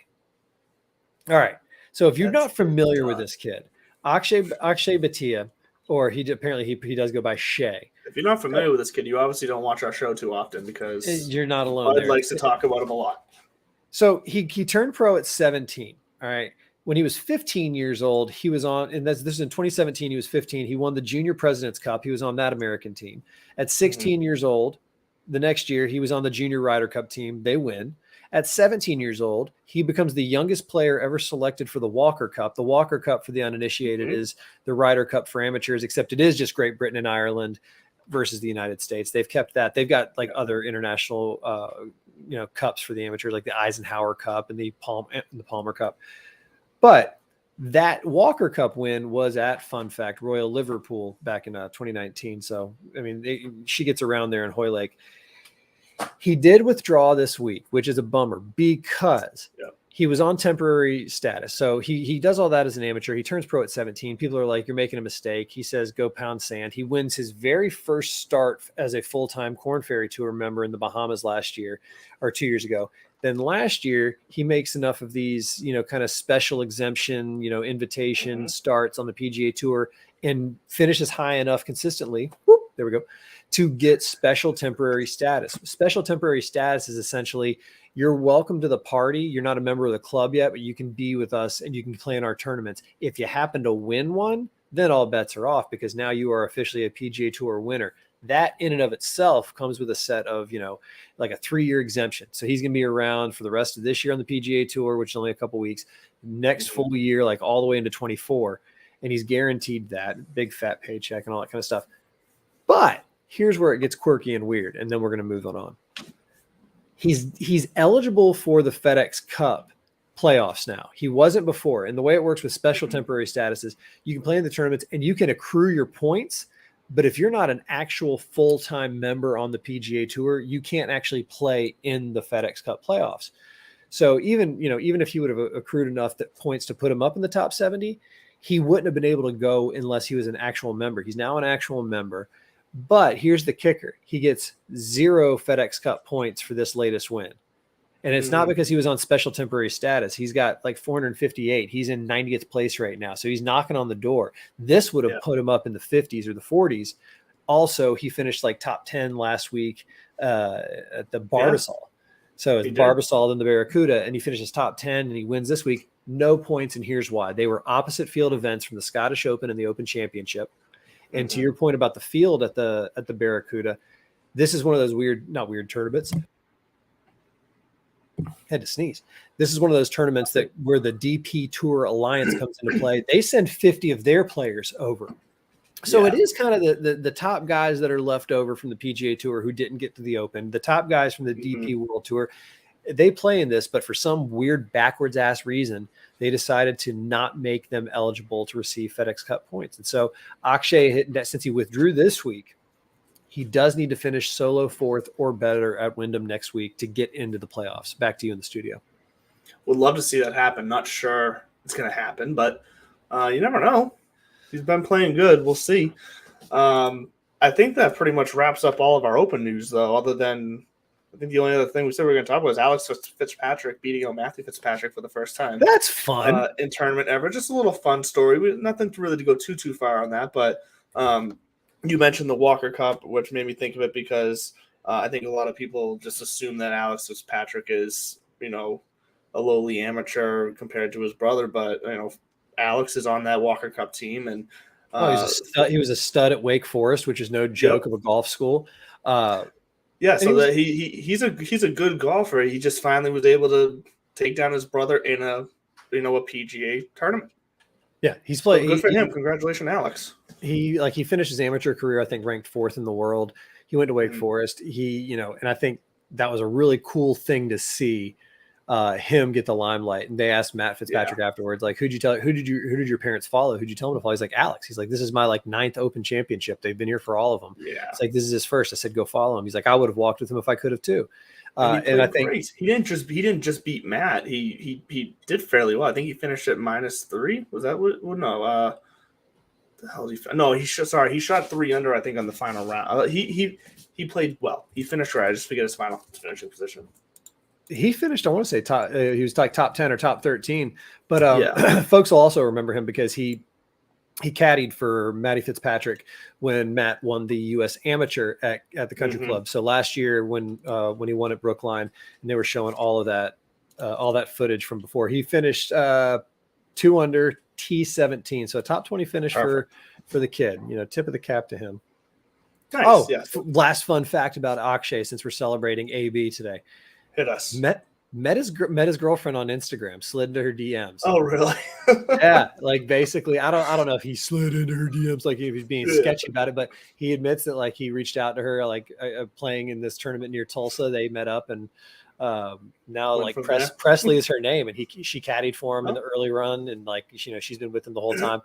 Speaker 3: All right. So if you're not familiar with this kid, Akshay Bhatia, or he does go by Shay.
Speaker 2: If you're not familiar with this kid, you obviously don't watch our show too often because
Speaker 3: you're not alone.
Speaker 2: Bud likes to talk about him a lot.
Speaker 3: So he turned pro at 17. All right. When he was 15 years old, he was on, and this is in 2017, he was 15. He won the Junior President's Cup. He was on that American team. At 16 years old, the next year, he was on the Junior Ryder Cup team. They win. At 17 years old, he becomes the youngest player ever selected for the Walker Cup. The Walker Cup, for the uninitiated, is the Ryder Cup for amateurs, except it is just Great Britain and Ireland versus the United States. They've kept that. They've got like other international, cups for the amateurs, like the Eisenhower Cup and the Palmer Cup. But that Walker Cup win was at, fun fact, Royal Liverpool back in 2019. So, I mean, she gets around there in Hoylake. He did withdraw this week, which is a bummer because he was on temporary status. So he does all that as an amateur. He turns pro at 17. People are like, you're making a mistake. He says, go pound sand. He wins his very first start as a full-time Korn Ferry Tour member in the Bahamas last year or 2 years ago. Then last year, he makes enough of these, kind of special exemption, invitation starts on the PGA Tour and finishes high enough consistently. Whoop, there we go. To get special temporary status. Special temporary status is essentially you're welcome to the party. You're not a member of the club yet, but you can be with us and you can play in our tournaments. If you happen to win one, then all bets are off because now you are officially a PGA Tour winner. That in and of itself comes with a set of, like a 3-year exemption. So he's going to be around for the rest of this year on the PGA Tour, which is only a couple weeks, next full year, like all the way into 24. And he's guaranteed that big fat paycheck and all that kind of stuff. But here's where it gets quirky and weird. And then we're going to move on. He's eligible for the FedEx Cup playoffs now. He wasn't before. And the way it works with special temporary statuses, you can play in the tournaments and you can accrue your points. But if you're not an actual full-time member on the PGA Tour, you can't actually play in the FedEx Cup playoffs. So even if he would have accrued enough points to put him up in the top 70, he wouldn't have been able to go unless he was an actual member. He's now an actual member. But here's the kicker. He gets 0 FedEx Cup points for this latest win. And it's not because he was on special temporary status. He's got like 458. He's in 90th place right now. So he's knocking on the door. This would have put him up in the 50s or the 40s. Also, he finished like top 10 last week at the Barbasol. Yeah. So it's Barbasol, then the Barracuda, and he finishes top 10 and he wins this week. No points, and here's why. They were opposite field events from the Scottish Open and the Open Championship. And to your point about the field at the Barracuda, this is one of those not weird tournaments. Had to sneeze. This is one of those tournaments where the DP Tour Alliance comes into play. They send 50 of their players over. So it is kind of the top guys that are left over from the PGA Tour who didn't get to the Open, the top guys from the DP World Tour. They play in this, but for some weird backwards ass reason, they decided to not make them eligible to receive FedEx Cup points. And so Akshay, since he withdrew this week, he does need to finish solo 4th or better at Wyndham next week to get into the playoffs. Back to you in the studio.
Speaker 2: Would love to see that happen. Not sure it's going to happen, but you never know. He's been playing good. We'll see. I think that pretty much wraps up all of our Open news, though, other than I think the only other thing we said we were going to talk about was Alex Fitzpatrick beating Matthew Fitzpatrick for the first time.
Speaker 3: That's fun.
Speaker 2: In tournament ever. Just a little fun story. Nothing really to go too far on that, but you mentioned the Walker Cup, which made me think of it because I think a lot of people just assume that Alex Fitzpatrick is, a lowly amateur compared to his brother, but, Alex is on that Walker Cup team. And
Speaker 3: he was a stud at Wake Forest, which is no joke of a golf school.
Speaker 2: So he's a good golfer. He just finally was able to take down his brother in a PGA tournament.
Speaker 3: Yeah, he's played.
Speaker 2: Good for him. Congratulations, Alex.
Speaker 3: He finished his amateur career, I think, ranked 4th in the world. He went to Wake Forest. And I think that was a really cool thing to see him get the limelight. And they asked Matt Fitzpatrick afterwards, like, who did your parents follow? Who'd you tell them to follow? He's like, Alex. He's like, this is my 9th Open championship. They've been here for all of them. Yeah. It's like, this is his first. I said, go follow him. He's like, I would have walked with him if I could have too.
Speaker 2: And I think he didn't just beat Matt. He did fairly well. I think he finished at -3. Was that what? Well, no. The hell did he? No, he shot 3 under. I think on the final round. He played well. He finished right. I just forget his final finishing position.
Speaker 3: He finished, I want to say top. He was like top 10 or top 13. But folks will also remember him because he caddied for Matty Fitzpatrick when Matt won the U.S. Amateur at the Country Club. So last year when he won at Brookline, and they were showing all that footage from before, he finished 2 under T17. So a top 20 finish for the kid. Tip of the cap to him.
Speaker 2: Nice.
Speaker 3: Last fun fact about Akshay, since we're celebrating AB today.
Speaker 2: Hit us.
Speaker 3: Met his girlfriend on Instagram, slid into her DMs.
Speaker 2: Oh, really?
Speaker 3: Yeah, like basically, I don't know if he slid into her DMs, like if he's being sketchy about it, but he admits that like he reached out to her, like playing in this tournament near Tulsa. They met up, and now like Presley is her name, and she caddied for him in the early run, and like she's been with him the whole time.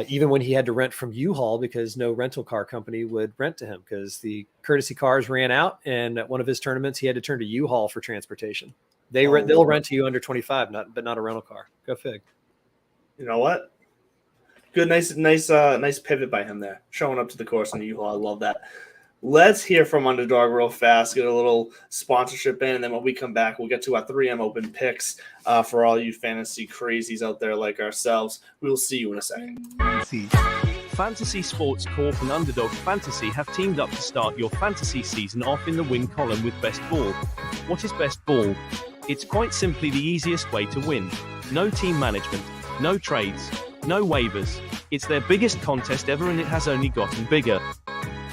Speaker 3: Even when he had to rent from U-Haul because no rental car company would rent to him because the courtesy cars ran out. And at one of his tournaments, he had to turn to U-Haul for transportation. They'll rent to you under 25, but not a rental car. Go fig.
Speaker 2: You know what? Good, nice pivot by him there. Showing up to the course in the U-Haul. I love that. Let's hear from Underdog real fast, get a little sponsorship in, and then when we come back, we'll get to our 3M Open picks for all you fantasy crazies out there like ourselves. We will see you in a second.
Speaker 4: Fantasy Sports Corp and Underdog Fantasy have teamed up to start your fantasy season off in the win column with Best Ball. What is Best Ball? It's quite simply the easiest way to win. No team management, no trades, no waivers. It's their biggest contest ever and it has only gotten bigger.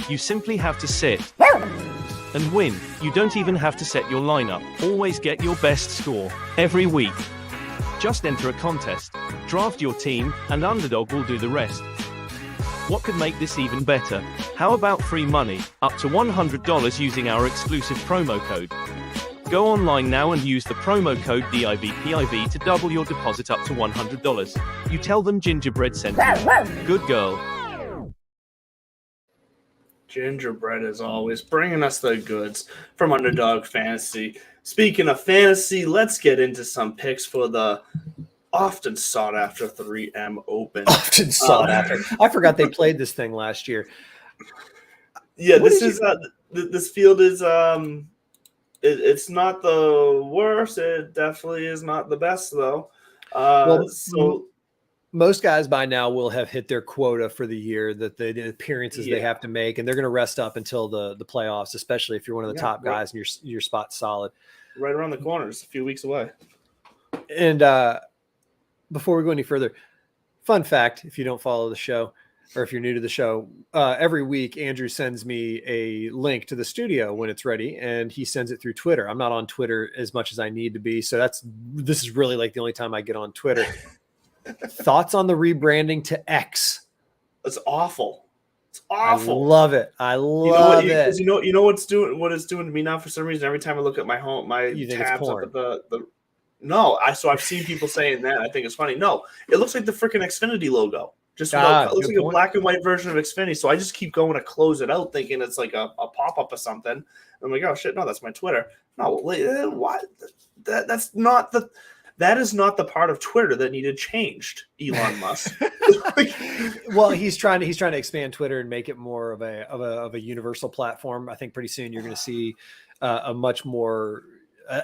Speaker 4: You simply have to sit and win. You don't even have to set your lineup. Always get your best score every week. Just enter a contest, draft your team, and Underdog will do the rest. What could make this even better? How about free money, up to $100 using our exclusive promo code? Go online now and use the promo code DIVPIV to double your deposit up to $100. You tell them Gingerbread sent you. Good girl.
Speaker 2: Gingerbread, as always, bringing us the goods from Underdog Fantasy. Speaking of fantasy, let's get into some picks for the often sought after 3M Open.
Speaker 3: Often sought after. I forgot they played this thing last year.
Speaker 2: Yeah,
Speaker 3: What
Speaker 2: this
Speaker 3: did
Speaker 2: is this field is it's not the worst. It definitely is not the best though.
Speaker 3: Well,
Speaker 2: So
Speaker 3: most guys by now will have hit their quota for the year, that the appearances they
Speaker 2: Yeah.
Speaker 3: have to make, and they're going to rest up until the playoffs, especially if you're one of the
Speaker 2: Yeah,
Speaker 3: top
Speaker 2: right.
Speaker 3: guys and your spot's solid.
Speaker 2: right around the corner, it's a few weeks away.
Speaker 3: And before we go any further, fun fact: if you don't follow the show, or if you're new to the show, every week Andrew sends me a link to the studio when it's ready, and he sends it through Twitter. I'm not on Twitter as much as I need to be, so this is really like the only time I get on Twitter. Thoughts on the rebranding to X?
Speaker 2: It's awful. It's awful.
Speaker 3: I love it. I love it.
Speaker 2: You know what it's doing to me now for some reason. Every time I look at my
Speaker 3: You think it's
Speaker 2: tabs up
Speaker 3: porn?
Speaker 2: at the no, I've seen people saying that. I think it's funny. No, it looks like the freaking Xfinity logo. Just it looks
Speaker 3: good
Speaker 2: like a
Speaker 3: point.
Speaker 2: black and white version of Xfinity. So I just keep going to close it out, thinking it's like a pop-up or something. And I'm like, oh shit, no, that's my Twitter. No, why? That is not the part of Twitter that needed changed, Elon Musk.
Speaker 3: Well, he's trying to expand Twitter and make it more of a universal platform. I think pretty soon you're going to see a much more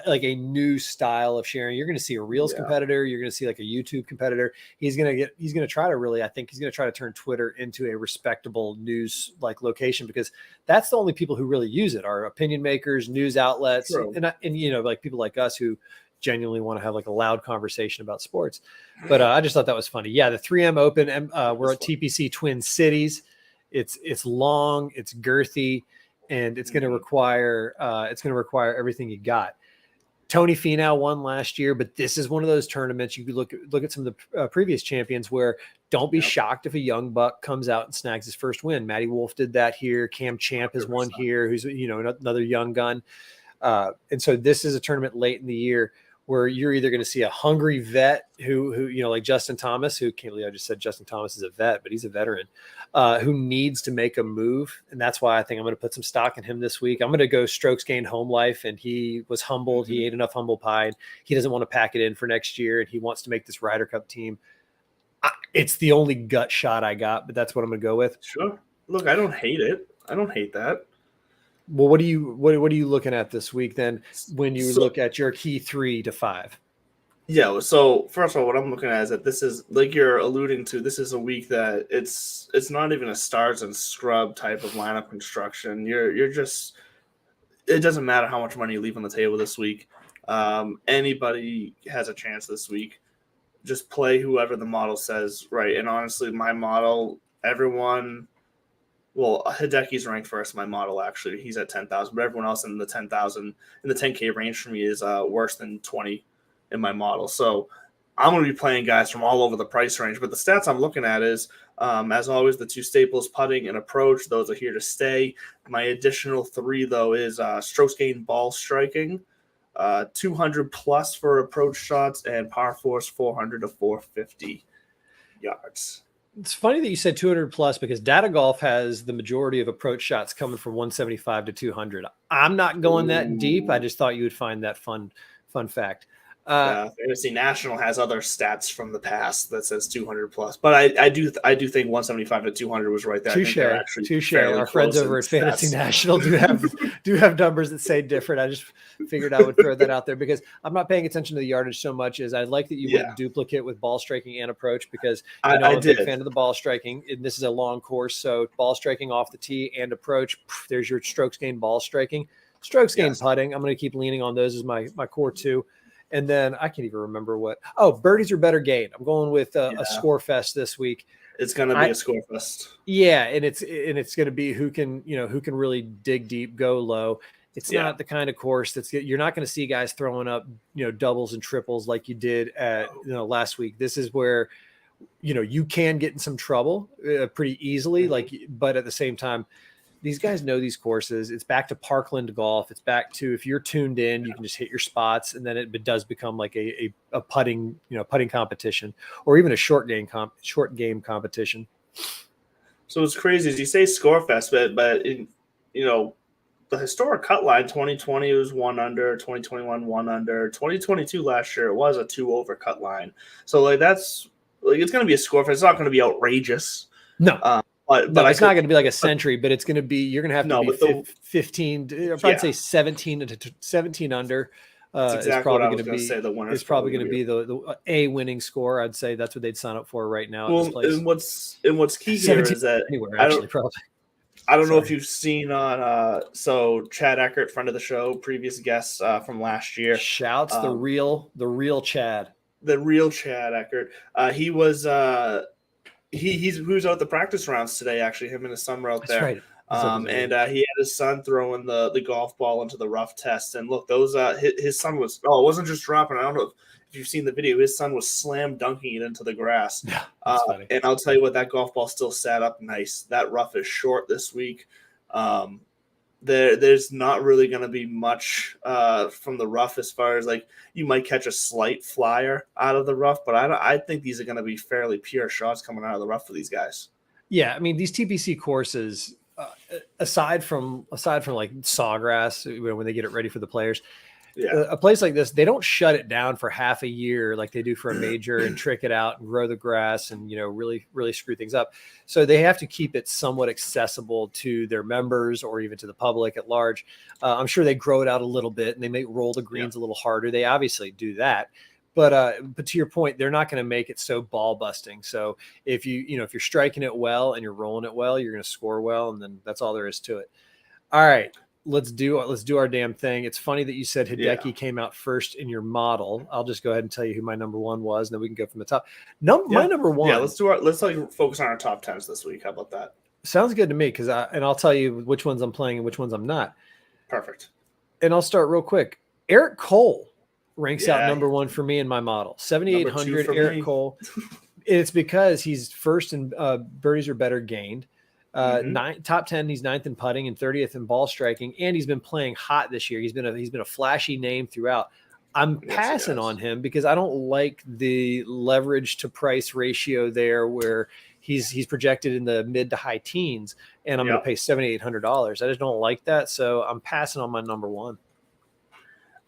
Speaker 3: like a new style of sharing. You're going to see a Reels competitor. You're going to see like a YouTube competitor. He's going to try to turn Twitter into a respectable news like location, because that's the only people who really use it are opinion makers, news outlets, and you know, like people like us who genuinely want to have like a loud conversation about sports. But I just thought that was funny. Yeah, the 3M Open. We're at TPC Twin Cities. It's long, it's girthy, and it's going to require everything you got. Tony Finau won last year, but this is one of those tournaments you could look at some of the previous champions where don't be shocked if a young buck comes out and snags his first win. Matty Wolff did that here. Cam Champ has won here, who's another young gun. And so this is a tournament late in the year where you're either going to see a hungry vet who like Justin Thomas, who can't believe I just said Justin Thomas is a vet, but he's a veteran, who needs to make a move. And that's why I think I'm going to put some stock in him this week. I'm going to go strokes gained home life. And he was humbled. He ate enough humble pie. And he doesn't want to pack it in for next year. And he wants to make this Ryder Cup team. It's the only gut shot I got, but that's what I'm going to go with.
Speaker 2: Sure. Look, I don't hate it. I don't hate that.
Speaker 3: Well, what are you looking at this week then when you look at your key 3 to 5?
Speaker 2: Yeah, so first of all, what I'm looking at is that this is, like you're alluding to, this is a week that it's not even a stars and scrub type of lineup construction. You're just, it doesn't matter how much money you leave on the table this week. Anybody has a chance this week. Just play whoever the model says, right? And honestly, my model, everyone. Well, Hideki's ranked first in my model, actually. He's at 10,000, but everyone else in the 10,000, in the 10K range for me is worse than 20 in my model. So I'm going to be playing guys from all over the price range. But the stats I'm looking at is, as always, the 2 staples, putting and approach. Those are here to stay. My additional 3, though, is strokes gained ball striking, 200 plus for approach shots, and par force 400 to 450 yards.
Speaker 3: It's funny that you said 200 plus, because Data Golf has the majority of approach shots coming from 175 to 200. I'm not going that deep. I just thought you would find that fun fact.
Speaker 2: Fantasy National has other stats from the past that says 200 plus, but I do think 175 to 200 was right there.
Speaker 3: Touche. Our friends over at Fantasy National do have numbers that say different. I just figured I would throw that out there because I'm not paying attention to the yardage so much as I like that you went duplicate with ball striking and approach, because I'm a big fan of the ball striking. And this is a long course, so ball striking off the tee and approach. There's your strokes gained ball striking, strokes gained putting. I'm going to keep leaning on those as my core 2. And then I can't even remember birdies are better gain. I'm going with a score fest this week.
Speaker 2: It's going to be a score fest.
Speaker 3: Yeah, and it's going to be who can really dig deep, go low. It's not the kind of course you're not going to see guys throwing up, doubles and triples like you did at last week. This is where you can get in some trouble pretty easily, but at the same time, these guys know these courses. It's back to Parkland golf. It's back to, if you're tuned in, you can just hit your spots, and then it does become like a putting competition, or even a short game competition.
Speaker 2: So it's crazy as you say Scorefest, but the historic cut line 2020 was 1 under, 2021 1 under, 2022 last year it was a 2 over cut line. So that's it's going to be a Scorefest. It's not going to be outrageous.
Speaker 3: No. no, it's not going to be like a century, but it's going to be, you're going to have to be 15, I'd say 17 under.
Speaker 2: That's exactly what I was going to say. The winner
Speaker 3: is probably going to be the a winning score. I'd say that's what they'd sign up for right now.
Speaker 2: Well,
Speaker 3: at this place.
Speaker 2: And what's key here is that
Speaker 3: anywhere actually probably.
Speaker 2: I don't know if you've seen on so Chad Eckert, friend of the show, previous guest from last year.
Speaker 3: Shouts the real Chad.
Speaker 2: The real Chad Eckert. He was he was out at the practice rounds today. Actually, him and his son were out there.
Speaker 3: Right.
Speaker 2: And he had his son throwing the golf ball into the rough test. And look, those his son was it wasn't just dropping. I don't know if you've seen the video. His son was slam dunking it into the grass.
Speaker 3: Yeah,
Speaker 2: and I'll tell you what, that golf ball still sat up nice. That rough is short this week. There's not really going to be much from the rough as far as like you might catch a slight flyer out of the rough, but I think these are going to be fairly pure shots coming out of the rough for these guys.
Speaker 3: Yeah, I mean these TPC courses. Aside from like Sawgrass, when they get it ready for the players, a place like this, they don't shut it down for half a year like they do for a major and trick it out and grow the grass and really screw things up. So they have to keep it somewhat accessible to their members or even to the public at large. I'm sure they grow it out a little bit and they may roll the greens a little harder. They obviously do that. But to your point, they're not going to make it so ball busting. So if if you're striking it well and you're rolling it well, you're going to score well, and then that's all there is to it. All right, let's do our damn thing. It's funny that you said Hideki came out first in your model. I'll just go ahead and tell you who my number one was, and then we can go from the top. My number one.
Speaker 2: Yeah, let's focus on our top 10s this week. How about that?
Speaker 3: Sounds good to me and I'll tell you which ones I'm playing and which ones I'm not.
Speaker 2: Perfect.
Speaker 3: And I'll start real quick. Eric Cole ranks out number one for me in my model. 7,800 Eric Cole. It's because he's first in birdies or better gained. Top 10, he's 9th in putting and 30th in ball striking, and he's been playing hot this year. He's been a flashy name throughout. I'm passing on him because I don't like the leverage to price ratio there where he's projected in the mid to high teens, and I'm going to pay $7,800. I just don't like that, so I'm passing on my number one.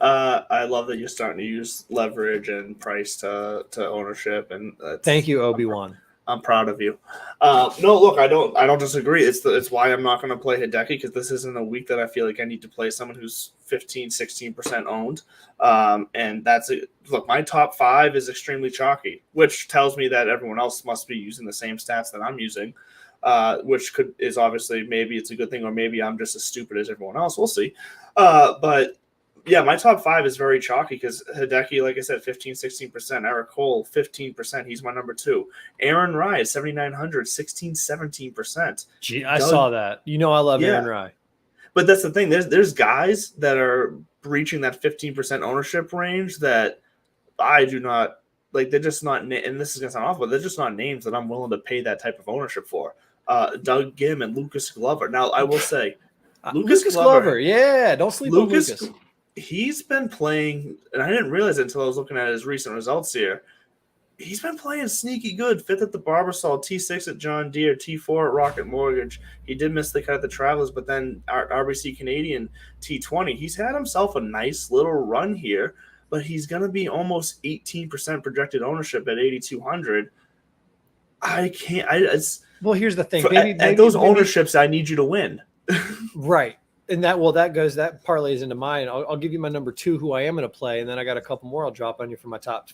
Speaker 2: I love that you're starting to use leverage and price to ownership, and
Speaker 3: thank you, Obi-Wan.
Speaker 2: I'm proud of you. No, look, I don't disagree. It's why I'm not going to play Hideki, because this isn't a week that I feel like I need to play someone who's 15-16% owned. And that's it. Look, my top 5 is extremely chalky, which tells me that everyone else must be using the same stats that I'm using. Which is obviously, maybe it's a good thing, or maybe I'm just as stupid as everyone else. We'll see. But yeah, my top 5 is very chalky because Hideki, like I said, 15-16%. Eric Cole, 15%. He's my number 2. Aaron Rye, 7,900, 16-17%.
Speaker 3: Gee, I saw that. I love Aaron Rye.
Speaker 2: But that's the thing. There's guys that are breaching that 15% ownership range that I do not like. They're just not, and this is going to sound awful, but they're just not names that I'm willing to pay that type of ownership for. Doug Gim and Lucas Glover. Now, I will say,
Speaker 3: Lucas Glover. Yeah, don't sleep on Lucas.
Speaker 2: He's been playing, and I didn't realize it until I was looking at his recent results here. He's been playing sneaky good. 5th at the Barbasol, T6 at John Deere, T4 at Rocket Mortgage. He did miss the cut at the Travelers, but then RBC Canadian T20. He's had himself a nice little run here, but he's going to be almost 18% projected ownership at 8,200. I can't.
Speaker 3: Well, here's the thing.
Speaker 2: At those ownerships, I need you to win.
Speaker 3: Right. And that parlays into mine. I'll give you my number 2, who I am going to play, and then I got a couple more I'll drop on you for my top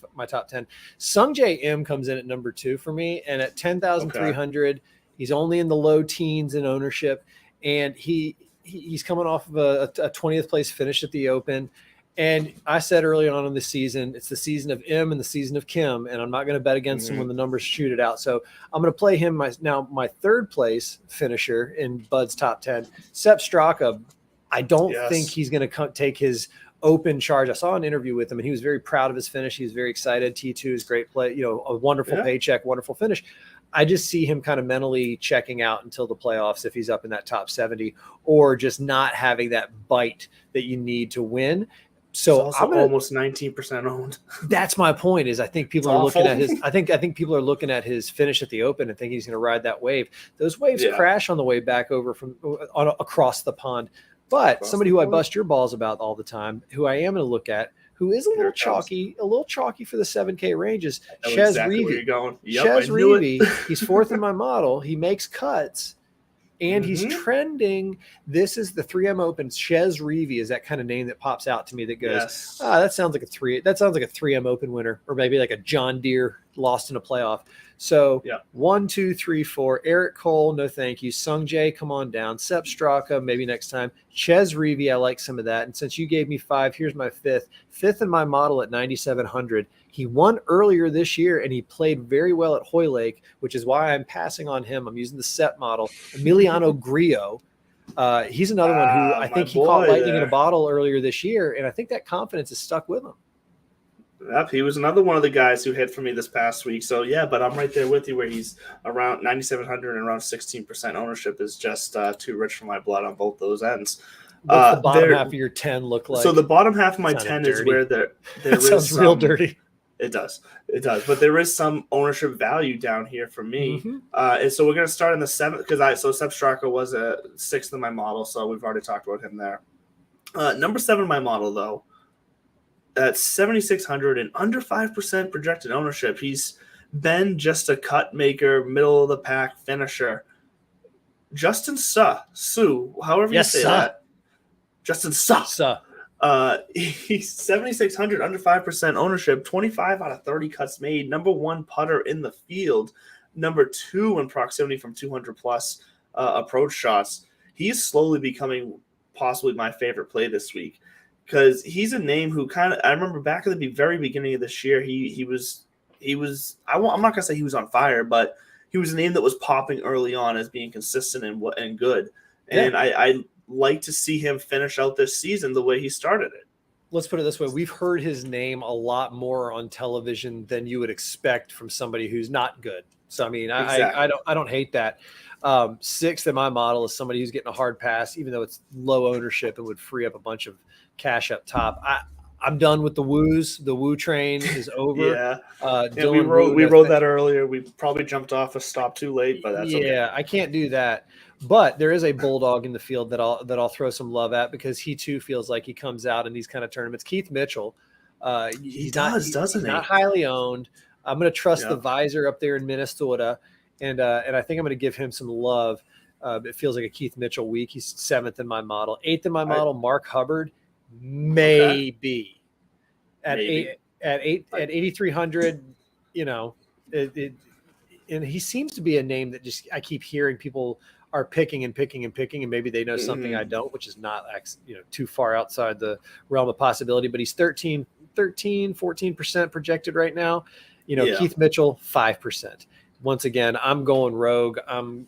Speaker 3: 10. Sungjae M comes in at number 2 for me, and at 10,300, he's only in the low teens in ownership, and he's coming off of a 20th place finish at the Open. And I said early on in the season, it's the season of M and the season of Kim, and I'm not going to bet against him when the numbers shoot it out. So I'm going to play him. My 3rd place finisher in Bud's top 10, Sepp Straka. I don't think he's going to take his Open charge. I saw an interview with him, and he was very proud of his finish. He was very excited. T2 is great play, a wonderful paycheck, wonderful finish. I just see him kind of mentally checking out until the playoffs if he's up in that top 70, or just not having that bite that you need to win. So
Speaker 2: I'm almost 19% owned.
Speaker 3: That's my point. Is I think people are looking at his. I think people are looking at his finish at the Open and think he's going to ride that wave. Those waves crash on the way back over across the pond. But somebody who I bust your balls about all the time, who I am going to look at, who is a
Speaker 2: Here
Speaker 3: little
Speaker 2: it comes.
Speaker 3: chalky for the 7K ranges.
Speaker 2: I know
Speaker 3: Chez
Speaker 2: exactly where you're
Speaker 3: Reavie.
Speaker 2: going. Yep,
Speaker 3: Chez
Speaker 2: I knew it.
Speaker 3: Reavie, he's fourth in my model. He makes cuts. And he's
Speaker 2: Mhm.
Speaker 3: trending. This is the 3M Open. Chez Reavie is that kind of name that pops out to me that goes,
Speaker 2: Yes.
Speaker 3: that sounds like a 3M Open winner, or maybe like a John Deere lost in a playoff. So
Speaker 2: Yeah.
Speaker 3: 1, 2, 3, 4. Eric Cole, no thank you. Sung Jae, come on down. Sepp Straka, maybe next time. Chez Reavie, I like some of that. And since you gave me 5, here's my 5th. 5th in my model at 9,700. He won earlier this year, and he played very well at Hoylake, which is why I'm passing on him. I'm using the Sepp model. Emiliano Grillo. He's another one who I
Speaker 2: my
Speaker 3: think he caught
Speaker 2: boy
Speaker 3: lightning in
Speaker 2: there.
Speaker 3: a bottle earlier this year, and I think that confidence is stuck with him.
Speaker 2: Yep, he was another one of the guys who hit for me this past week. So yeah, but I'm right there with you where he's around 9,700 and around 16% ownership is just too rich for my blood on both those ends.
Speaker 3: What's the bottom
Speaker 2: there-
Speaker 3: half of your 10 look like?
Speaker 2: So the bottom half of my
Speaker 3: Sounded
Speaker 2: 10
Speaker 3: dirty.
Speaker 2: is where there
Speaker 3: that
Speaker 2: is
Speaker 3: sounds real
Speaker 2: some-
Speaker 3: dirty.
Speaker 2: It does. But there is some ownership value down here for me.
Speaker 3: Mhm.
Speaker 2: And so we're going to start in the 7th because Sepp Straka was a 6th in my model, so we've already talked about him there. Number 7 in my model, though, at 7,600 and under 5% projected ownership. He's been just a cut maker, middle of the pack finisher. Justin Sue, however
Speaker 3: Yes,
Speaker 2: you say
Speaker 3: sir.
Speaker 2: that. Justin Suh.
Speaker 3: So,
Speaker 2: He's 7,600, under 5% ownership, 25 out of 30 cuts made, number 1 putter in the field, number 2 in proximity from 200 plus approach shots. He's slowly becoming possibly my favorite play this week because he's a name who I remember back at the very beginning of this year, I'm not going to say he was on fire, but he was a name that was popping early on as being consistent and good. And
Speaker 3: Yeah.
Speaker 2: I like to see him finish out this season the way he started it.
Speaker 3: let's put it this way. We've heard his name a lot more on television than you would expect from somebody who's not good. So, I mean,
Speaker 2: Exactly.
Speaker 3: I don't hate that. 6th in my model is somebody who's getting a hard pass, even though it's low ownership and would free up a bunch of cash up top. I'm done with the woos. The woo train is over.
Speaker 2: Yeah.
Speaker 3: Dylan
Speaker 2: we
Speaker 3: Woo, no
Speaker 2: wrote
Speaker 3: thank-
Speaker 2: that earlier. We probably jumped off a stop too late, but that's okay.
Speaker 3: I can't do that. But there is a bulldog in the field that I'll throw some love at because he too feels like he comes out in these kind of tournaments. Keith Mitchell, he's
Speaker 2: doesn't he?
Speaker 3: not highly owned. I'm going to trust
Speaker 2: Yeah.
Speaker 3: the visor up there in Minnesota, and I think I'm going to give him some love. It feels like a Keith Mitchell week. He's 7th in my model, 8th in my model. Mark Hubbard, maybe at 8,300. You know, and he seems to be a name that just I keep hearing people are picking, and maybe they know something I don't, which is not too far outside the realm of possibility. But he's 14% projected right now. Keith Mitchell 5%. Once again, I'm going rogue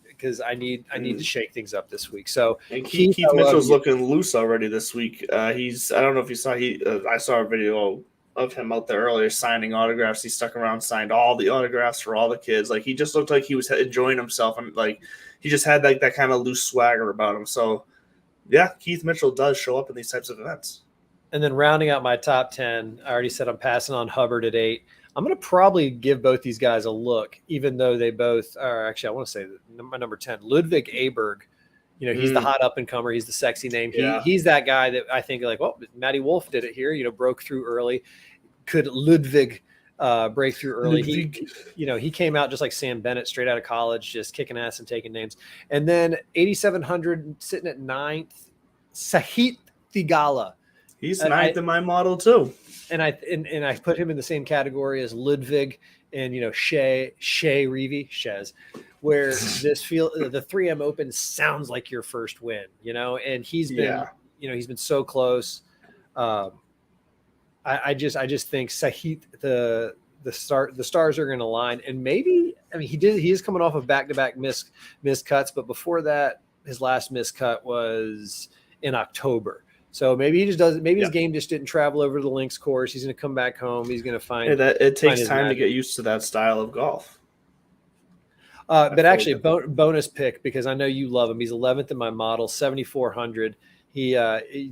Speaker 3: because I need to shake things up this week. So
Speaker 2: And Keith Mitchell's looking loose already this week. I don't know if you saw I saw a video of him out there earlier signing autographs. He stuck around, signed all the autographs for all the kids. Like he just looked like he was enjoying himself, and like he just had like that kind of loose swagger about him. So yeah, Keith Mitchell does show up in these types of events.
Speaker 3: And then rounding out my top 10, I already said I'm passing on Hubbard at 8. I'm going to probably give both these guys a look, even though they both are actually, I want to say my number 10, Ludwig Aberg. He's the hot up and comer. He's the sexy name. He's that guy that I think like, well, Matty Wolf did it here, broke through early. Could Ludwig break through early? He came out just like Sam Bennett, straight out of college, just kicking ass and taking names. And then 8,700 sitting at 9th, Sahith Thigala.
Speaker 2: He's 9th in my model too.
Speaker 3: And I put him in the same category as Ludwig and Chez Reavie, where the 3M Open sounds like your first win, and he's been he's been so close. I just think Sahith, the stars are going to align, and maybe he is coming off of back-to-back missed cuts, but before that his last missed cut was in October. So maybe he just doesn't. Maybe his game just didn't travel over to the links course. He's going to come back home. He's going to find
Speaker 2: it takes time to get used to that style of golf.
Speaker 3: But actually, bonus pick because I know you love him. He's 11th in my model, 7,400. He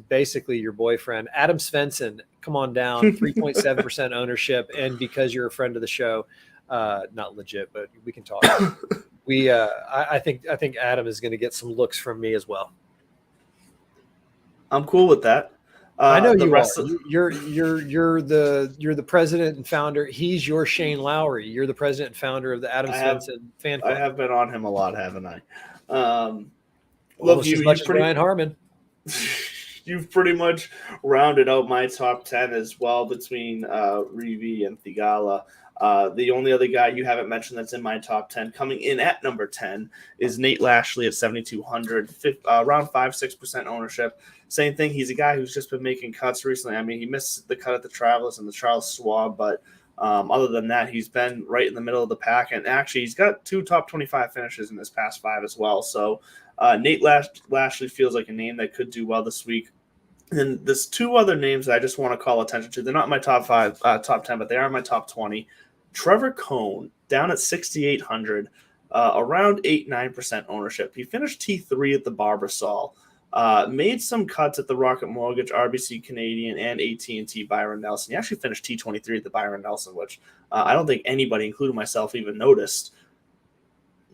Speaker 3: basically your boyfriend, Adam Svensson. Come on down, 3.7% ownership, and because you're a friend of the show, not legit, but we can talk. I think Adam is going to get some looks from me as well.
Speaker 2: I'm cool with that.
Speaker 3: I know
Speaker 2: the
Speaker 3: you
Speaker 2: rest
Speaker 3: are.
Speaker 2: of-
Speaker 3: You're the president and founder. He's your Shane Lowry. You're the president and founder of the Adam Svensson fan
Speaker 2: I
Speaker 3: club.
Speaker 2: have been on him a lot, haven't I?
Speaker 3: Almost as much as Ryan Harmon.
Speaker 2: You've pretty much rounded out my top 10 as well between Reeve and Thigala. The only other guy you haven't mentioned that's in my top 10 coming in at number 10 is Nate Lashley at 7,200, around 5-6% ownership. Same thing. He's a guy who's just been making cuts recently. I mean, he missed the cut at the Travelers and the Charles Schwab, but other than that, he's been right in the middle of the pack. And actually, he's got 2 top 25 finishes in his past 5 as well. So Nate Lashley feels like a name that could do well this week. And there's 2 other names that I just want to call attention to. They're not in my top 10, but they are in my top 20. Trevor Cohn, down at 6,800, around 8-9% ownership. He finished T3 at the Barbasol, made some cuts at the Rocket Mortgage, RBC Canadian, and AT&T Byron Nelson. He actually finished T23 at the Byron Nelson, which I don't think anybody, including myself, even noticed.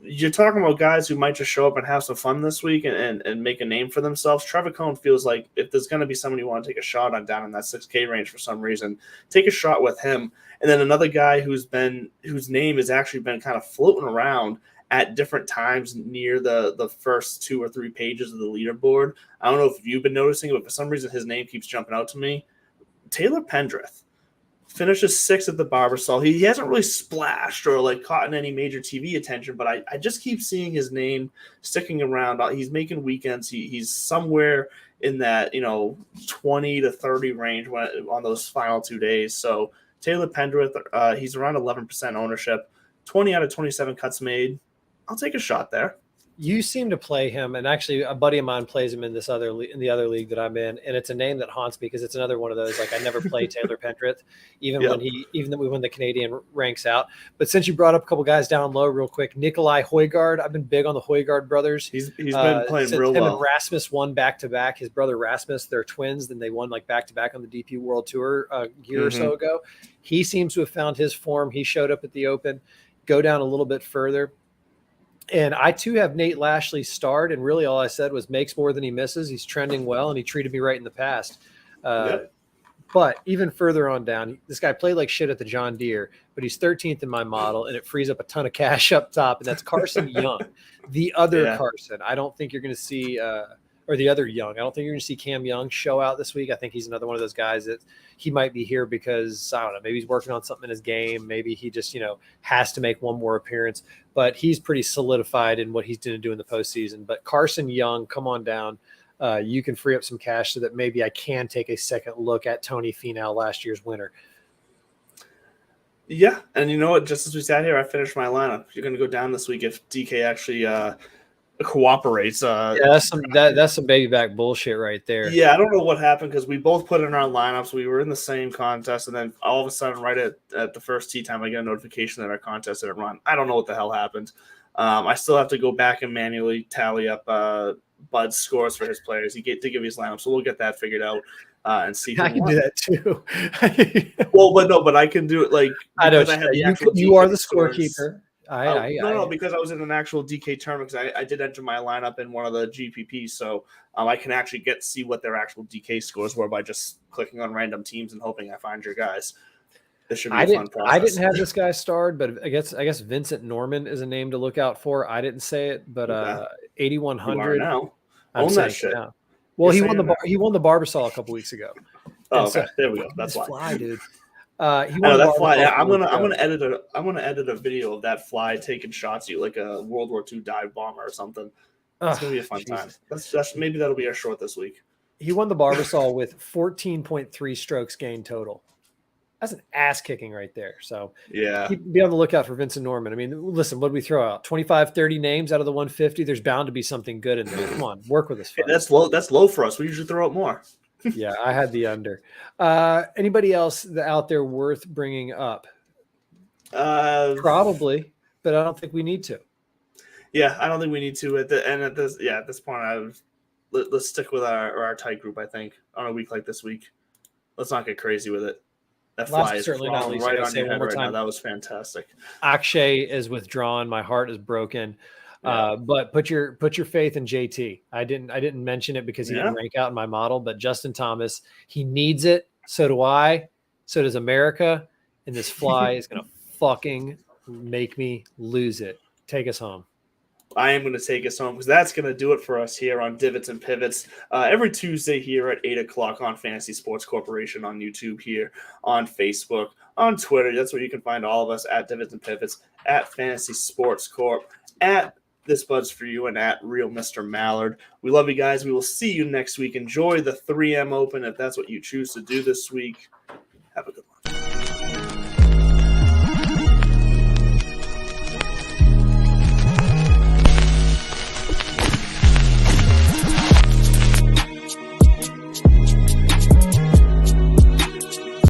Speaker 2: You're talking about guys who might just show up and have some fun this week and make a name for themselves. Trevor Cohn feels like if there's going to be somebody you want to take a shot on down in that 6K range for some reason, take a shot with him. And then another guy whose name has actually been kind of floating around at different times near the first 2 or 3 pages of the leaderboard. I don't know if you've been noticing it, but for some reason his name keeps jumping out to me. Taylor Pendrith finishes 6th at the Barbasol. He hasn't really splashed or like caught in any major TV attention, but I just keep seeing his name sticking around. He's making weekends. He's somewhere in that 20 to 30 range on those final 2 days. So Taylor Pendrith, he's around 11% ownership, 20 out of 27 cuts made. I'll take a shot there.
Speaker 3: You seem to play him, and actually a buddy of mine plays him in the other league that I'm in, and it's a name that haunts me because it's another one of those, like, I never play Taylor Pendrith, even when the Canadian ranks out. But since you brought up a couple guys down low real quick, Nikolai Højgaard, I've been big on the Højgaard brothers.
Speaker 2: He's been playing real
Speaker 3: him
Speaker 2: well.
Speaker 3: And Rasmus won back-to-back. His brother Rasmus, they're twins, then they won like back-to-back on the DP World Tour a year or so ago. He seems to have found his form. He showed up at the Open. Go down a little bit further. And I, too, have Nate Lashley starred, and really all I said was makes more than he misses. He's trending well, and he treated me right in the past. But even further on down, this guy played like shit at the John Deere, but he's 13th in my model, and it frees up a ton of cash up top, and that's Carson Young, the other Carson. I don't think you're going to see or the other Young. I don't think you're going to see Cam Young show out this week. I think he's another one of those guys that he might be here because, I don't know, maybe he's working on something in his game. Maybe he just, has to make one more appearance. But he's pretty solidified in what he's going to do in the postseason. But Carson Young, come on down. You can free up some cash so that maybe I can take a second look at Tony Finau, last year's winner.
Speaker 2: Yeah, and you know what? Just as we sat here, I finished my lineup. You're going to go down this week if DK actually cooperates.
Speaker 3: That's some baby back bullshit right there.
Speaker 2: Yeah, I don't know what happened because we both put in our lineups. We were in the same contest, and then all of a sudden, right at the first tee time, I get a notification that our contest didn't run. I don't know what the hell happened. I still have to go back and manually tally up Bud's scores for his players. He did give his lineup, so we'll get that figured out and see.
Speaker 3: I can do that too.
Speaker 2: But I can do it like
Speaker 3: I know you are the
Speaker 2: scores.
Speaker 3: scorekeeper.
Speaker 2: No, because I was in an actual DK tournament. Because I did enter my lineup in one of the GPPs, so I can actually see what their actual DK scores were by just clicking on random teams and hoping I find your guys. This should be a fun process.
Speaker 3: I didn't have this guy starred, but I guess Vincent Norman is a name to look out for. I didn't say it, but 8,100
Speaker 2: now.
Speaker 3: Own that shit. Now. Well, he won the Barbasol a couple weeks ago.
Speaker 2: Oh, okay. So, there we go. That's why.
Speaker 3: Fly, dude.
Speaker 2: That fly. Yeah, I'm gonna edit a video of that fly taking shots at you like a World War II dive bomber or something. It's gonna be a fun time. That's maybe that'll be our short this week.
Speaker 3: He won the Barbasol with 14.3 strokes gained total. That's an ass kicking right there. So
Speaker 2: yeah,
Speaker 3: be on the lookout for Vincent Norman. I mean, listen, what did we throw out? 25, 30 names out of the 150. There's bound to be something good in there. Come on, work with us.
Speaker 2: Hey, that's low. That's low for us. We usually throw out more.
Speaker 3: Yeah, I had the under. Anybody else out there worth bringing up? Probably, but I don't think we need to.
Speaker 2: Yeah, I don't think we need to at this point. Let's stick with our tight group. I think on a week like this week, let's not get crazy with it. That fly is certainly not right on your head right now. That was fantastic.
Speaker 3: Akshay is withdrawn. My heart is broken. But put your faith in JT. I didn't mention it because he didn't rank out in my model, but Justin Thomas, he needs it. So do I. So does America. And this fly is going to fucking make me lose it. Take us home.
Speaker 2: I am going to take us home because that's going to do it for us here on Divots and Pivots. Every Tuesday here at 8 o'clock on Fantasy Sports Corporation, on YouTube here, on Facebook, on Twitter. That's where you can find all of us at Divots and Pivots, at Fantasy Sports Corp, at This Bud's For You, and at Real Mr. Mallard. We love you guys. We will see you next week. Enjoy the 3M Open if that's what you choose to do this week. Have a good one.